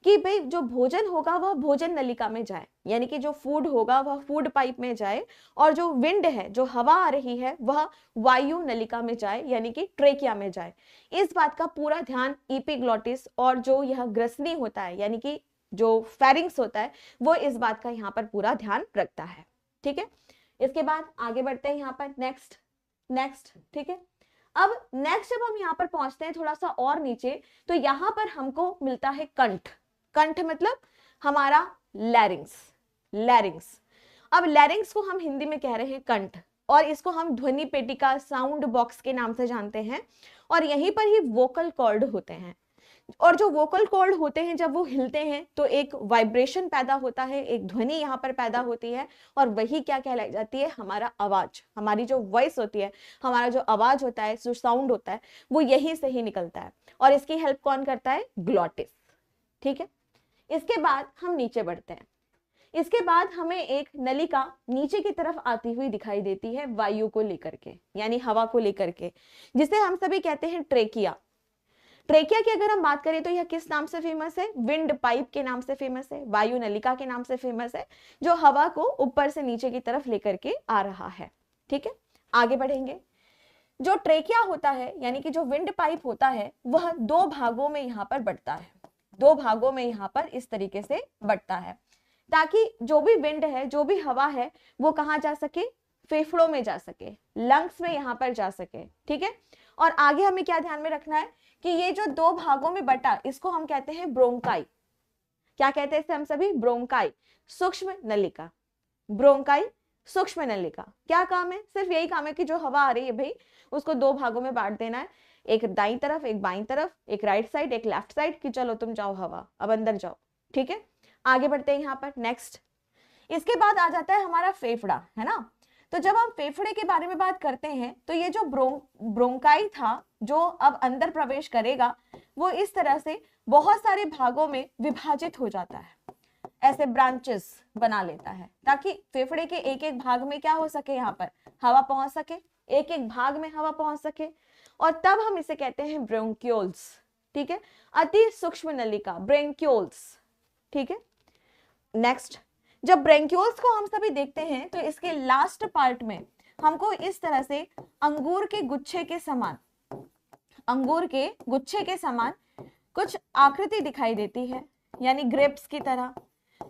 कि भाई जो भोजन होगा वह भोजन नलिका में जाए, यानी कि जो फूड होगा वह फूड पाइप में जाए, और जो विंड है, जो हवा आ रही है, वह वायु नलिका में जाए, यानी कि ट्रेकिया में जाए। इस बात का पूरा ध्यान एपिग्लॉटिस और जो यह ग्रसनी होता है, यानी कि जो फेरिंग्स होता है, वो इस बात का यहाँ पर पूरा ध्यान रखता है। ठीक है, इसके बाद आगे बढ़ते हैं यहाँ पर नेक्स्ट। ठीक है, अब नेक्स्ट जब हम यहाँ पर पहुंचते हैं थोड़ा सा और नीचे, तो यहाँ पर हमको मिलता है कंठ मतलब हमारा लैरिंग्स। अब लैरिंग्स को हम हिंदी में कह रहे हैं कंठ, और इसको हम ध्वनि पेटिका, साउंड बॉक्स के नाम से जानते हैं, और यहीं पर ही वोकल कॉर्ड होते हैं। और जो वोकल कॉर्ड होते हैं जब वो हिलते हैं तो एक वाइब्रेशन पैदा होता है, एक ध्वनि यहाँ पर पैदा होती है, और वही क्या कहलाई जाती है, हमारा आवाज, हमारी जो वॉइस होती है, हमारा जो आवाज होता है, जो साउंड होता है, वो यहीं से ही निकलता है, और इसकी हेल्प कौन करता है, ग्लॉटिस। ठीक है, इसके बाद हम नीचे बढ़ते हैं। इसके बाद हमें एक नलिका नीचे की तरफ आती हुई दिखाई देती है वायु को लेकर के, यानी हवा को लेकर के, जिसे हम सभी कहते हैं ट्रेकिया। ट्रेकिया की अगर हम बात करें तो यह किस नाम से फेमस है? विंड पाइप के नाम से फेमस है, वायु नलिका के नाम से फेमस है, जो हवा को ऊपर से नीचे की तरफ लेकर के आ रहा है। ठीक है, आगे बढ़ेंगे। जो ट्रेकिया होता है यानी कि जो विंड पाइप होता है वह दो भागों में यहाँ पर बंटता है, दो भागों में यहाँ पर इस तरीके से बंटता है, ताकि जो भी विंड है, जो भी हवा है, वो कहाँ जा सके? फेफड़ों में जा सके, लंग्स में यहाँ पर जा सके। ठीक है, और आगे हमें क्या ध्यान में रखना है कि ये जो दो भागों में बटा, इसको हम कहते हैं ब्रोंकाई। क्या कहते हैं इसे हम सभी? ब्रोंकाई, सूक्ष्म नलिका। ब्रोंकाई, सूक्ष्म नलिका। क्या काम है? सिर्फ यही काम है कि जो हवा आ रही है भाई, उसको दो भागों में बांट देना है, एक दाईं तरफ, एक बाईं तरफ, एक राइट साइड, एक लेफ्ट साइड, कि चलो तुम जाओ हवा, अब अंदर जाओ। ठीक है, आगे बढ़ते हैं यहाँ पर। नेक्स्ट, इसके बाद आ जाता है हमारा फेफड़ा, है ना। तो जब हम फेफड़े के बारे में बात करते हैं तो ये जो ब्रोंकाई था, जो अब अंदर प्रवेश करेगा, वो इस तरह से बहुत सारे भागों में विभाजित हो जाता है, ऐसे ब्रांचेस बना लेता है, ताकि फेफड़े के एक एक भाग में क्या हो सके? यहाँ पर हवा पहुंच सके, एक एक भाग में हवा पहुंच सके, और तब हम इसे कहते हैं ब्रोंक्यूल्स। ठीक है, अति सूक्ष्म नलिका, ब्रोंक्यूल्स। ठीक है, नेक्स्ट, जब ब्रोंक्यूल्स को हम सभी देखते हैं तो इसके लास्ट पार्ट में हमको इस तरह से अंगूर के गुच्छे के समान, अंगूर के गुच्छे के समान कुछ आकृति दिखाई देती है, यानी ग्रेप्स की तरह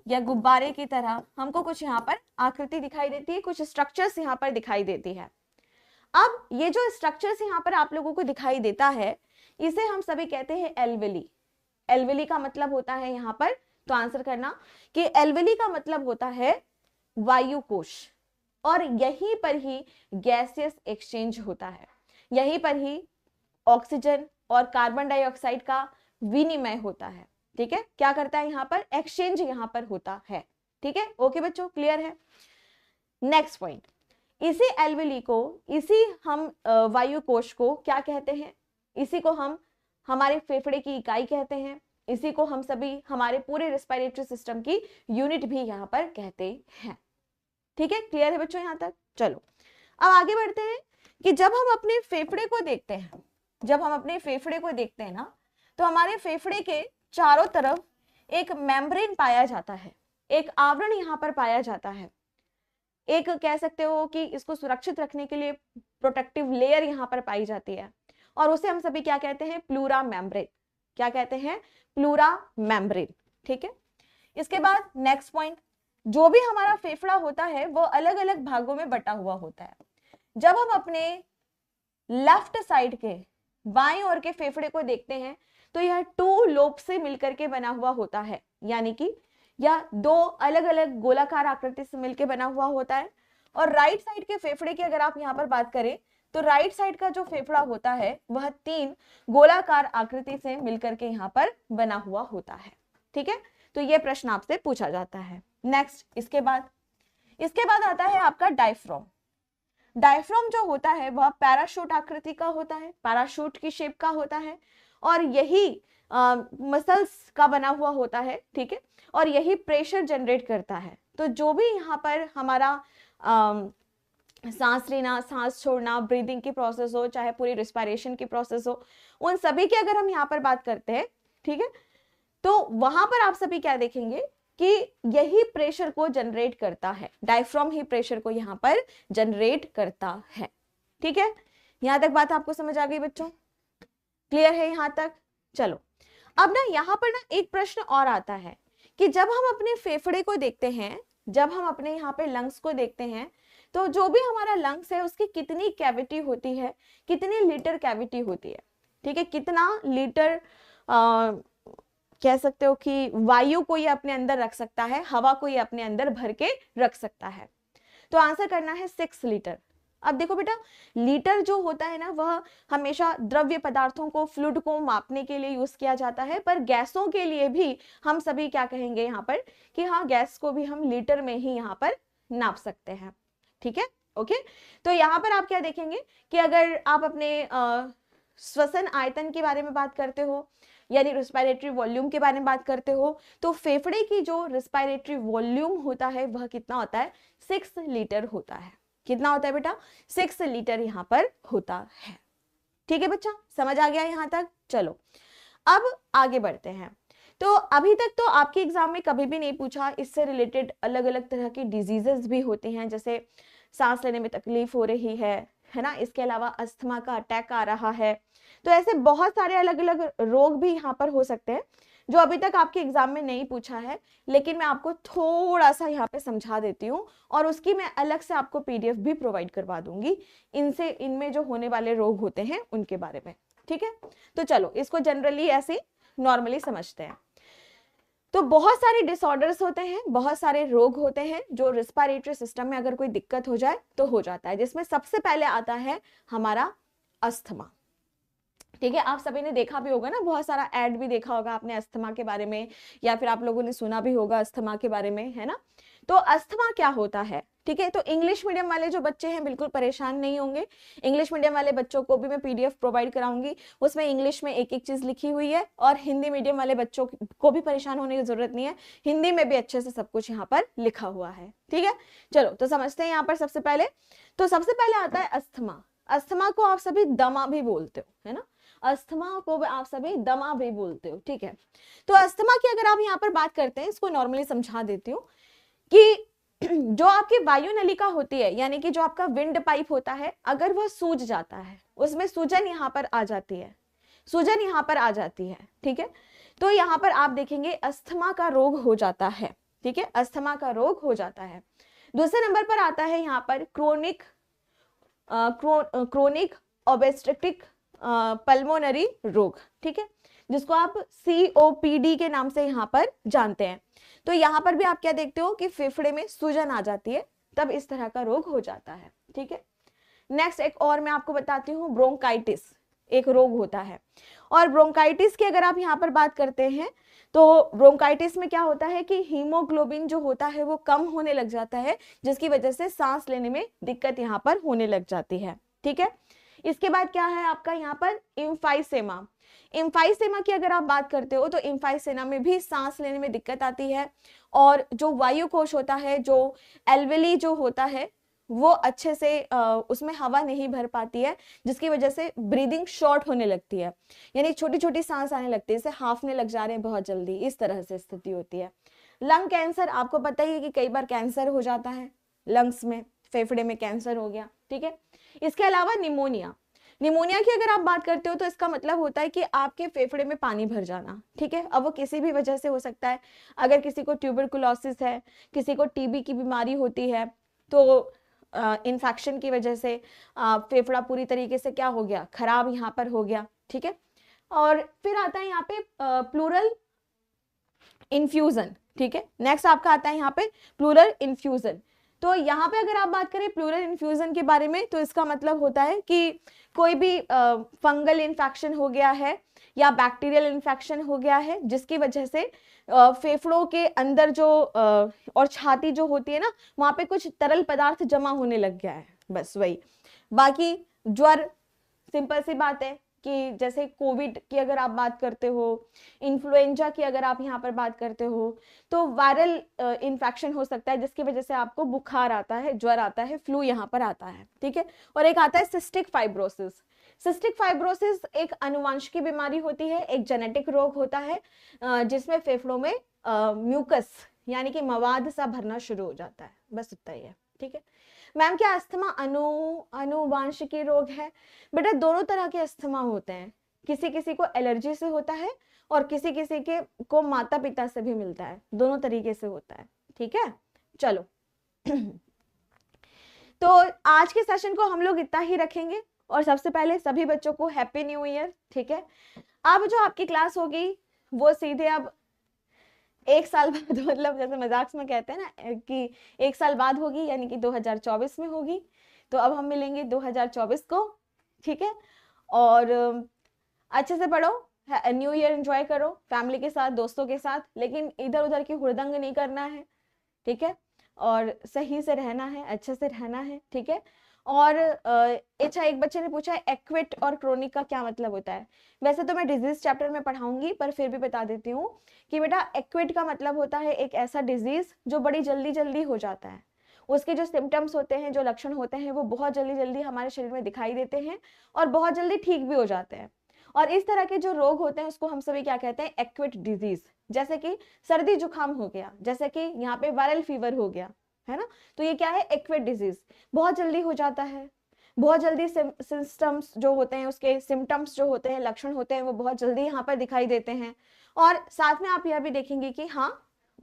या गुब्बारे की तरह हमको कुछ यहाँ पर आकृति दिखाई देती है, कुछ स्ट्रक्चर्स यहाँ पर दिखाई देती है। अब ये जो स्ट्रक्चर्स यहाँ पर आप लोगों को दिखाई देता है, इसे हम सभी कहते हैं एल्वेली। एल्वेली का मतलब होता है यहाँ पर, तो आंसर करना कि एल्वेली का मतलब होता है वायु कोश, और यहीं पर ही गैसियस एक्सचेंज होता है, यहीं पर ही ऑक्सीजन और कार्बन डाइऑक्साइड का विनिमय होता है। ठीक है, क्या करता है यहाँ पर? एक्सचेंज यहाँ पर होता है। ठीक है, ओके बच्चों, क्लियर है। नेक्स्ट पॉइंट, इसी एल्वेली को, इसी हम वायु कोश को क्या कहते हैं? इसी को हम हमारे फेफड़े की इकाई कहते हैं, इसी को हम सभी हमारे पूरे रेस्पिरेटरी सिस्टम की यूनिट भी यहाँ पर कहते हैं। ठीक है, क्लियर है बच्चों यहाँ तक? चलो अब आगे बढ़ते हैं कि जब हम अपने फेफड़े को देखते हैं, जब हम अपने फेफड़े को देखते हैं ना, तो हमारे फेफड़े के चारों तरफ एक मेम्ब्रेन पाया जाता है, एक आवरण यहाँ पर पाया जाता है, एक कह सकते हो कि इसको सुरक्षित रखने के लिए प्रोटेक्टिव लेयर यहाँ पर पाई जाती है, और उसे हम सभी क्या कहते हैं? Pleura membrane. क्या कहते हैं? Pleura membrane. ठीक है, इसके बाद नेक्स्ट पॉइंट, जो भी हमारा फेफड़ा होता है वो अलग अलग भागों में बटा हुआ होता है। जब हम अपने लेफ्ट साइड के बाएं ओर के फेफड़े को देखते हैं तो यह 2 लोब से मिलकर के बना हुआ होता है, यानी कि यह 2 अलग अलग गोलाकार आकृति से मिलकर बना हुआ होता है। और राइट साइड के फेफड़े की अगर आप यहाँ पर बात करें तो राइट साइड का जो फेफड़ा होता है वह 3 गोलाकार आकृति से मिलकर के यहाँ पर बना हुआ होता है। ठीक है, तो यह प्रश्न आपसे पूछा जाता है। नेक्स्ट, इसके बाद आता है आपका डायफ्राम। डायफ्राम जो होता है वह पैराशूट आकृति का होता है, पैराशूट की शेप का होता है, और यही मसल्स का बना हुआ होता है। ठीक है, और यही प्रेशर जनरेट करता है। तो जो भी यहाँ पर हमारा सांस लेना, सांस छोड़ना, ब्रीदिंग की प्रोसेस हो, चाहे पूरी रिस्पायरेशन की प्रोसेस हो, उन सभी की अगर हम यहाँ पर बात करते हैं, ठीक है, तो वहां पर आप सभी क्या देखेंगे कि यही प्रेशर को जनरेट करता है, डायफ्राम ही प्रेशर को यहाँ पर जनरेट करता है। ठीक है, यहां तक बात आपको समझ आ गई बच्चों? क्लियर है यहाँ तक? चलो अब ना यहाँ पर ना एक प्रश्न और आता है कि जब हम अपने फेफड़े को देखते हैं, जब हम अपने यहाँ पे लंग्स को देखते हैं, तो जो भी हमारा लंग्स है उसकी कितनी कैविटी होती है, कितनी लीटर कैविटी होती है। ठीक है, कितना लीटर कह सकते हो कि वायु को ये अपने अंदर रख सकता है, हवा को ये अपने अंदर भर के रख सकता है। तो आंसर करना है 6 लीटर। अब देखो बेटा, लीटर जो होता है ना वह हमेशा द्रव्य पदार्थों को, फ्लूइड को मापने के लिए यूज किया जाता है, पर गैसों के लिए भी हम सभी क्या कहेंगे यहाँ पर कि हाँ, गैस को भी हम लीटर में ही यहाँ पर नाप सकते हैं। ठीक है, ओके। तो यहाँ पर आप क्या देखेंगे कि अगर आप अपने श्वसन आयतन के बारे में बात करते हो, यानी रेस्पिरेटरी वॉल्यूम के बारे में बात करते हो, तो फेफड़े की जो रेस्पिरेटरी वॉल्यूम होता है वह कितना होता है, 6 लीटर होता है। कितना होता है बेटा, 6 लीटर यहाँ पर होता है। ठीक है बच्चा, समझ आ गया यहाँ तक। चलो अब आगे बढ़ते हैं। तो अभी तक तो आपके एग्जाम में कभी भी नहीं पूछा, इससे रिलेटेड अलग अलग तरह की डिजीजेस भी होती हैं, जैसे सांस लेने में तकलीफ हो रही है ना, इसके अलावा अस्थमा का अटैक आ रहा है, तो ऐसे बहुत सारे अलग अलग रोग भी यहाँ पर हो सकते हैं जो अभी तक आपके एग्जाम में नहीं पूछा है, लेकिन मैं आपको थोड़ा सा यहाँ पे समझा देती हूँ और उसकी मैं अलग से आपको पीडीएफ भी प्रोवाइड करवा दूंगी इनसे, इनमें जो होने वाले रोग होते हैं उनके बारे में। ठीक है, तो चलो इसको जनरली ऐसे नॉर्मली समझते हैं। तो बहुत सारे डिसऑर्डर्स होते हैं, बहुत सारे रोग होते हैं जो रेस्पिरेटरी सिस्टम में अगर कोई दिक्कत हो जाए तो हो जाता है, जिसमें सबसे पहले आता है हमारा अस्थमा। ठीक है, आप सभी ने देखा भी होगा ना, बहुत सारा ऐड भी देखा होगा आपने अस्थमा के बारे में, या फिर आप लोगों ने सुना भी होगा अस्थमा के बारे में, है ना। तो अस्थमा क्या होता है, ठीक है, तो इंग्लिश मीडियम वाले जो बच्चे हैं बिल्कुल परेशान नहीं होंगे। इंग्लिश मीडियम वाले बच्चों को भी मैं पीडीएफ प्रोवाइड कराऊंगी, उसमें इंग्लिश में एक एक चीज लिखी हुई है, और हिंदी मीडियम वाले बच्चों को भी परेशान होने की जरूरत नहीं है, हिंदी में भी अच्छे से सब कुछ यहाँ पर लिखा हुआ है। ठीक है, चलो तो समझते हैं यहाँ पर। सबसे पहले आता है अस्थमा। अस्थमा को आप सभी दमा भी बोलते हो, है ना, अस्थमा को आप सभी दमा भी बोलते हो। ठीक है, तो अस्थमा की अगर आप यहाँ पर बात करते हैं, इसको नॉर्मली समझा देती हूँ कि जो आपकी वायु नलिका होती है, यानी कि जो आपका विंड पाइप होता है, अगर वह सूज जाता है, उसमें सूजन यहाँ पर आ जाती है, सूजन यहाँ पर आ जाती है। ठीक है, तो यहाँ पर आप देखेंगे अस्थमा का रोग हो जाता है। ठीक है, अस्थमा का रोग हो जाता है। दूसरे नंबर पर आता है यहाँ पर क्रोनिक ऑब्स्ट्रक्टिव पल्मोनरी रोग। ठीक है, जिसको आप COPD के नाम से यहाँ पर जानते हैं। तो यहाँ पर भी आप क्या देखते हो कि फेफड़े में सूजन आ जाती है, तब इस तरह का रोग हो जाता है। ठीक है, नेक्स्ट एक और मैं आपको बताती हूँ, ब्रोंकाइटिस एक रोग होता है। और ब्रोंकाइटिस की अगर आप यहाँ पर बात करते हैं, तो ब्रोंकाइटिस में क्या होता है कि हीमोग्लोबिन जो होता है वो कम होने लग जाता है, जिसकी वजह से सांस लेने में दिक्कत यहाँ पर होने लग जाती है। ठीक है, इसके बाद क्या है आपका यहाँ पर एम्फाइसेमा। एम्फाइसेमा की अगर आप बात करते हो तो एम्फाइसेमा में भी सांस लेने में दिक्कत आती है, और जो वायु कोश होता है, जो एल्वेली जो होता है, वो अच्छे से उसमें हवा नहीं भर पाती है, जिसकी वजह से ब्रीदिंग शॉर्ट होने लगती है, यानी छोटी छोटी सांस आने लगती है, जैसे हाफने लग जा रहे हैं बहुत जल्दी, इस तरह से स्थिति होती है। लंग कैंसर, आपको पता ही है कि कई बार कैंसर हो जाता है लंग्स में, फेफड़े में कैंसर हो गया। ठीक है, इसके अलावा निमोनिया। निमोनिया की अगर आप बात करते हो तो इसका मतलब होता है कि आपके फेफड़े में पानी भर जाना। ठीक है, अब वो किसी भी वजह से हो सकता है, अगर किसी को ट्यूबरकुलोसिस है, किसी को टीबी की बीमारी होती है, तो इन्फेक्शन की वजह से फेफड़ा पूरी तरीके से क्या हो गया, खराब यहाँ पर हो गया। ठीक है, और फिर आता है यहाँ पे प्लूरल इन्फ्यूजन। ठीक है, नेक्स्ट आपका आता है यहाँ पे प्लूरल इन्फ्यूजन। तो यहाँ पे अगर आप बात करें प्लूरल इन्फ्यूजन के बारे में, तो इसका मतलब होता है कि कोई भी फंगल इन्फेक्शन हो गया है या बैक्टीरियल इन्फेक्शन हो गया है, जिसकी वजह से फेफड़ों के अंदर जो और छाती जो होती है ना, वहां पे कुछ तरल पदार्थ जमा होने लग गया है, बस वही। बाकी ज्वर, सिंपल सी बात है कि जैसे कोविड की अगर आप बात करते हो, इन्फ्लुएंजा की अगर आप यहाँ पर बात करते हो, तो वायरल इन्फेक्शन हो सकता है, जिसकी वजह से आपको बुखार आता है, ज्वर आता है, फ्लू यहाँ पर आता है। ठीक है, और एक आता है सिस्टिक फाइब्रोसिस। सिस्टिक फाइब्रोसिस एक अनुवांशिक बीमारी होती है, एक जेनेटिक रोग होता है, जिसमें फेफड़ों में म्यूकस यानी कि मवाद सा भरना शुरू हो जाता है, बस इतना ही है। ठीक है मैम, क्या अस्थमा अनुवांशिकी रोग है? बेटा दोनों तरह के अस्थमा होते हैं, किसी किसी को एलर्जी से होता है और किसी किसी के को माता पिता से भी मिलता है, दोनों तरीके से होता है। ठीक है, चलो तो आज के सेशन को हम लोग इतना ही रखेंगे, और सबसे पहले सभी बच्चों को हैप्पी न्यू ईयर। ठीक है, अब जो आपकी क्लास होगी वो सीधे अब 1 साल बाद, मतलब जैसे मजाक में कहते हैं ना कि 1 साल बाद होगी, यानी कि 2024 में होगी। तो अब हम मिलेंगे 2024 को। ठीक है, और अच्छे से पढ़ो, न्यू ईयर एंजॉय करो फैमिली के साथ, दोस्तों के साथ, लेकिन इधर उधर की हुड़दंग नहीं करना है। ठीक है, और सही से रहना है, अच्छे से रहना है। ठीक है, और अच्छा, एक बच्चे ने पूछा है एक्विट और क्रोनिक का क्या मतलब होता है। वैसे तो मैं डिजीज चैप्टर में पढ़ाऊंगी, पर फिर भी बता देती हूँ कि बेटा एक्विट का मतलब होता है एक ऐसा डिजीज जो बड़ी जल्दी जल्दी हो जाता है। उसके जो सिम्टम्स होते हैं, जो लक्षण होते हैं, वो बहुत जल्दी जल्दी हमारे शरीर में दिखाई देते हैं और बहुत जल्दी ठीक भी हो जाते हैं। और इस तरह के जो रोग होते हैं उसको हम सभी क्या कहते हैं, एक्विट डिजीज। जैसे कि सर्दी जुकाम हो गया, जैसे कि यहाँ पे वायरल फीवर हो गया, है ना, तो ये क्या है, एक्विट डिजीज। बहुत जल्दी हो जाता है, बहुत जल्दी सिम्टम्स जो होते हैं, उसके सिम्टम्स जो होते हैं, लक्षण होते हैं, वो बहुत जल्दी यहाँ पर दिखाई देते हैं। और साथ में आप यह भी देखेंगे कि हाँ,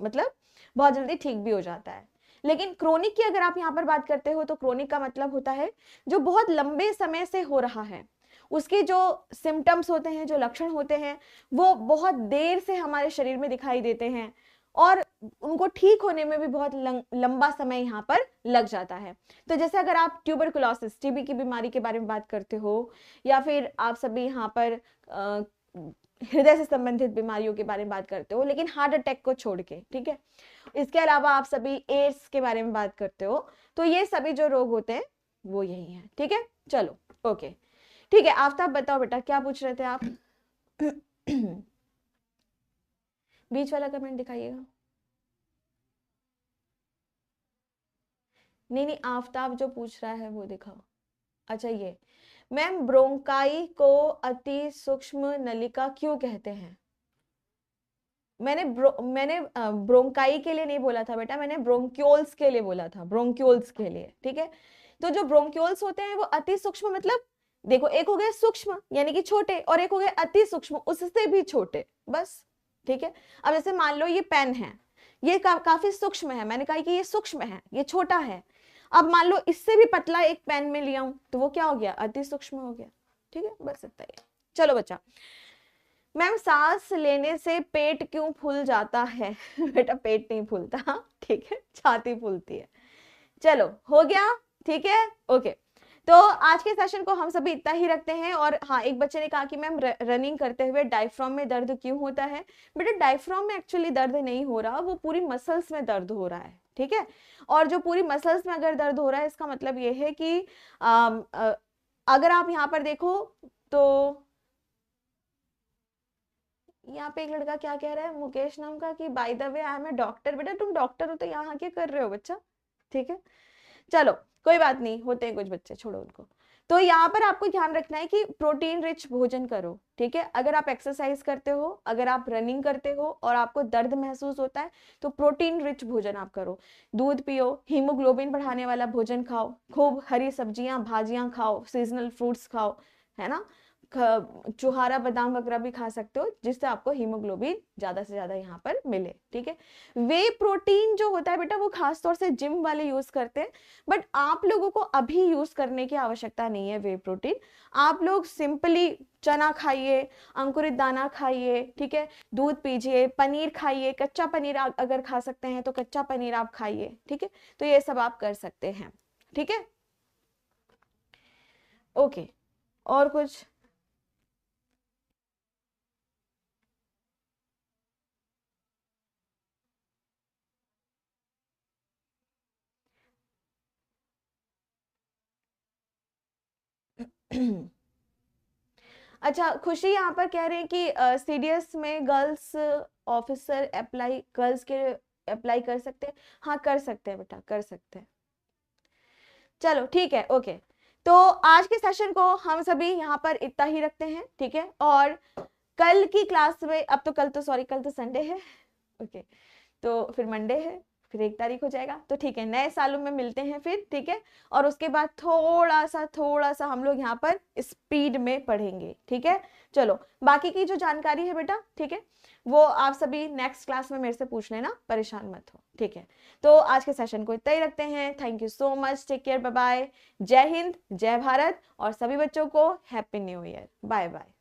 मतलब बहुत जल्दी ठीक भी हो जाता है। लेकिन क्रोनिक की अगर आप यहाँ पर बात करते हो तो क्रोनिक का मतलब होता है जो बहुत लंबे समय से हो रहा है, उसके जो सिम्टम्स होते हैं, जो लक्षण होते हैं, वो बहुत देर से हमारे शरीर में दिखाई देते हैं और उनको ठीक होने में भी बहुत लंबा समय यहाँ पर लग जाता है। तो जैसे अगर आप ट्यूबरकुलोसिस, टीबी की बीमारी के बारे में बात करते हो, या फिर आप सभी यहाँ पर हृदय से संबंधित बीमारियों के बारे में बात करते हो, लेकिन हार्ट अटैक को छोड़ के, ठीक है, इसके अलावा आप सभी एड्स के बारे में बात करते हो, तो ये सभी जो रोग होते हैं वो यही है। ठीक है, चलो ओके, ठीक है। आफ्ताब बताओ बेटा, क्या पूछ रहे थे आप? बीच वाला कमेंट दिखाइएगा। नहीं नहीं, आफ्ताब जो पूछ रहा है वो दिखाओ। अच्छा, ये मैम, ब्रोंकाई को अति सूक्ष्म नलिका क्यों कहते हैं? मैंने ब्रोंकाई के लिए नहीं बोला था बेटा, मैंने ब्रोंक्योल्स के लिए बोला था, ब्रोंक्योल्स के लिए, ठीक है। तो जो ब्रोंक्योल्स होते हैं वो अति सूक्ष्म, मतलब देखो, एक हो गए सूक्ष्म यानी कि छोटे, और एक हो गए अति सूक्ष्म, उससे भी छोटे, बस, ठीक है। अब जैसे मान लो ये पेन है, ये काफी सूक्ष्म है, मैंने कहा कि ये सूक्ष्म है, ये छोटा है। अब मान लो इससे भी पतला एक पेन में लिया हूं, तो वो क्या हो गया, अति सूक्ष्म हो गया, ठीक है, बस इतना ही। चलो बच्चा, मैम सांस लेने से पेट क्यों फूल जाता है? बेटा पेट नहीं फूलता, ठीक है, छाती फूलती है। चलो हो गया, ठीक है, ओके। तो आज के सेशन को हम सभी इतना ही रखते हैं। और हाँ, एक बच्चे ने कहा कि मैम रनिंग करते हुए डायफ्राम में दर्द क्यों होता है? बेटा डायफ्राम में एक्चुअली दर्द नहीं हो रहा, वो पूरी मसल्स में दर्द हो रहा है, ठीक है। और जो पूरी मसल्स में अगर दर्द हो रहा है, इसका मतलब ये है कि अगर आप यहाँ पर देखो तो यहाँ पे एक लड़का क्या कह रहा है, मुकेश नाम का, कि by the way I am a doctor. बेटा तुम डॉक्टर हो तो यहाँ क्या कर रहे हो बच्चा, ठीक है। चलो कोई बात नहीं, होते हैं कुछ बच्चे, छोड़ो उनको। तो यहाँ पर आपको ध्यान रखना है कि प्रोटीन रिच भोजन करो, ठीक है। अगर आप एक्सरसाइज करते हो, अगर आप रनिंग करते हो और आपको दर्द महसूस होता है, तो प्रोटीन रिच भोजन आप करो। दूध पियो, हीमोग्लोबिन बढ़ाने वाला भोजन खाओ, खूब हरी सब्जियां भाजियां खाओ, सीजनल फ्रूट्स खाओ, है ना, चुहारा बादाम वगैरह भी खा सकते हो, जिससे आपको हीमोग्लोबिन ज्यादा से ज्यादा यहाँ पर मिले, ठीक है। वे प्रोटीन जो होता है बेटा, वो खासतौर से जिम वाले यूज करते हैं, बट आप लोगों को अभी यूज करने की आवश्यकता नहीं है वे प्रोटीन। आप लोग सिंपली चना खाइए, अंकुरित दाना खाइए, ठीक है, दूध पीजिए, पनीर खाइए, कच्चा पनीर अगर खा सकते हैं तो कच्चा पनीर आप खाइए, ठीक है। तो ये सब आप कर सकते हैं, ठीक है, ओके। और कुछ? अच्छा, खुशी यहाँ पर कह रहे हैं कि सीडीएस में गर्ल्स ऑफिसर अप्लाई, गर्ल्स के अप्लाई कर सकते हैं। हाँ कर सकते हैं बेटा, कर सकते हैं। चलो ठीक है, ओके। तो आज के सेशन को हम सभी यहाँ पर इतना ही रखते हैं, ठीक है। और कल की क्लास में, अब तो कल तो सॉरी, कल तो संडे है, ओके, तो फिर मंडे है, फिर 1 तारीख हो जाएगा, तो ठीक है, नए सालों में मिलते हैं फिर, ठीक है। और उसके बाद थोड़ा सा हम लोग यहाँ पर स्पीड में पढ़ेंगे, ठीक है। चलो बाकी की जो जानकारी है बेटा, ठीक है, वो आप सभी नेक्स्ट क्लास में मेरे से पूछ लेना, परेशान मत हो, ठीक है। तो आज के सेशन को इतना ही रखते हैं। Thank you so much, take care, bye bye, जय हिंद, जय भारत, और सभी बच्चों को happy new year, bye bye.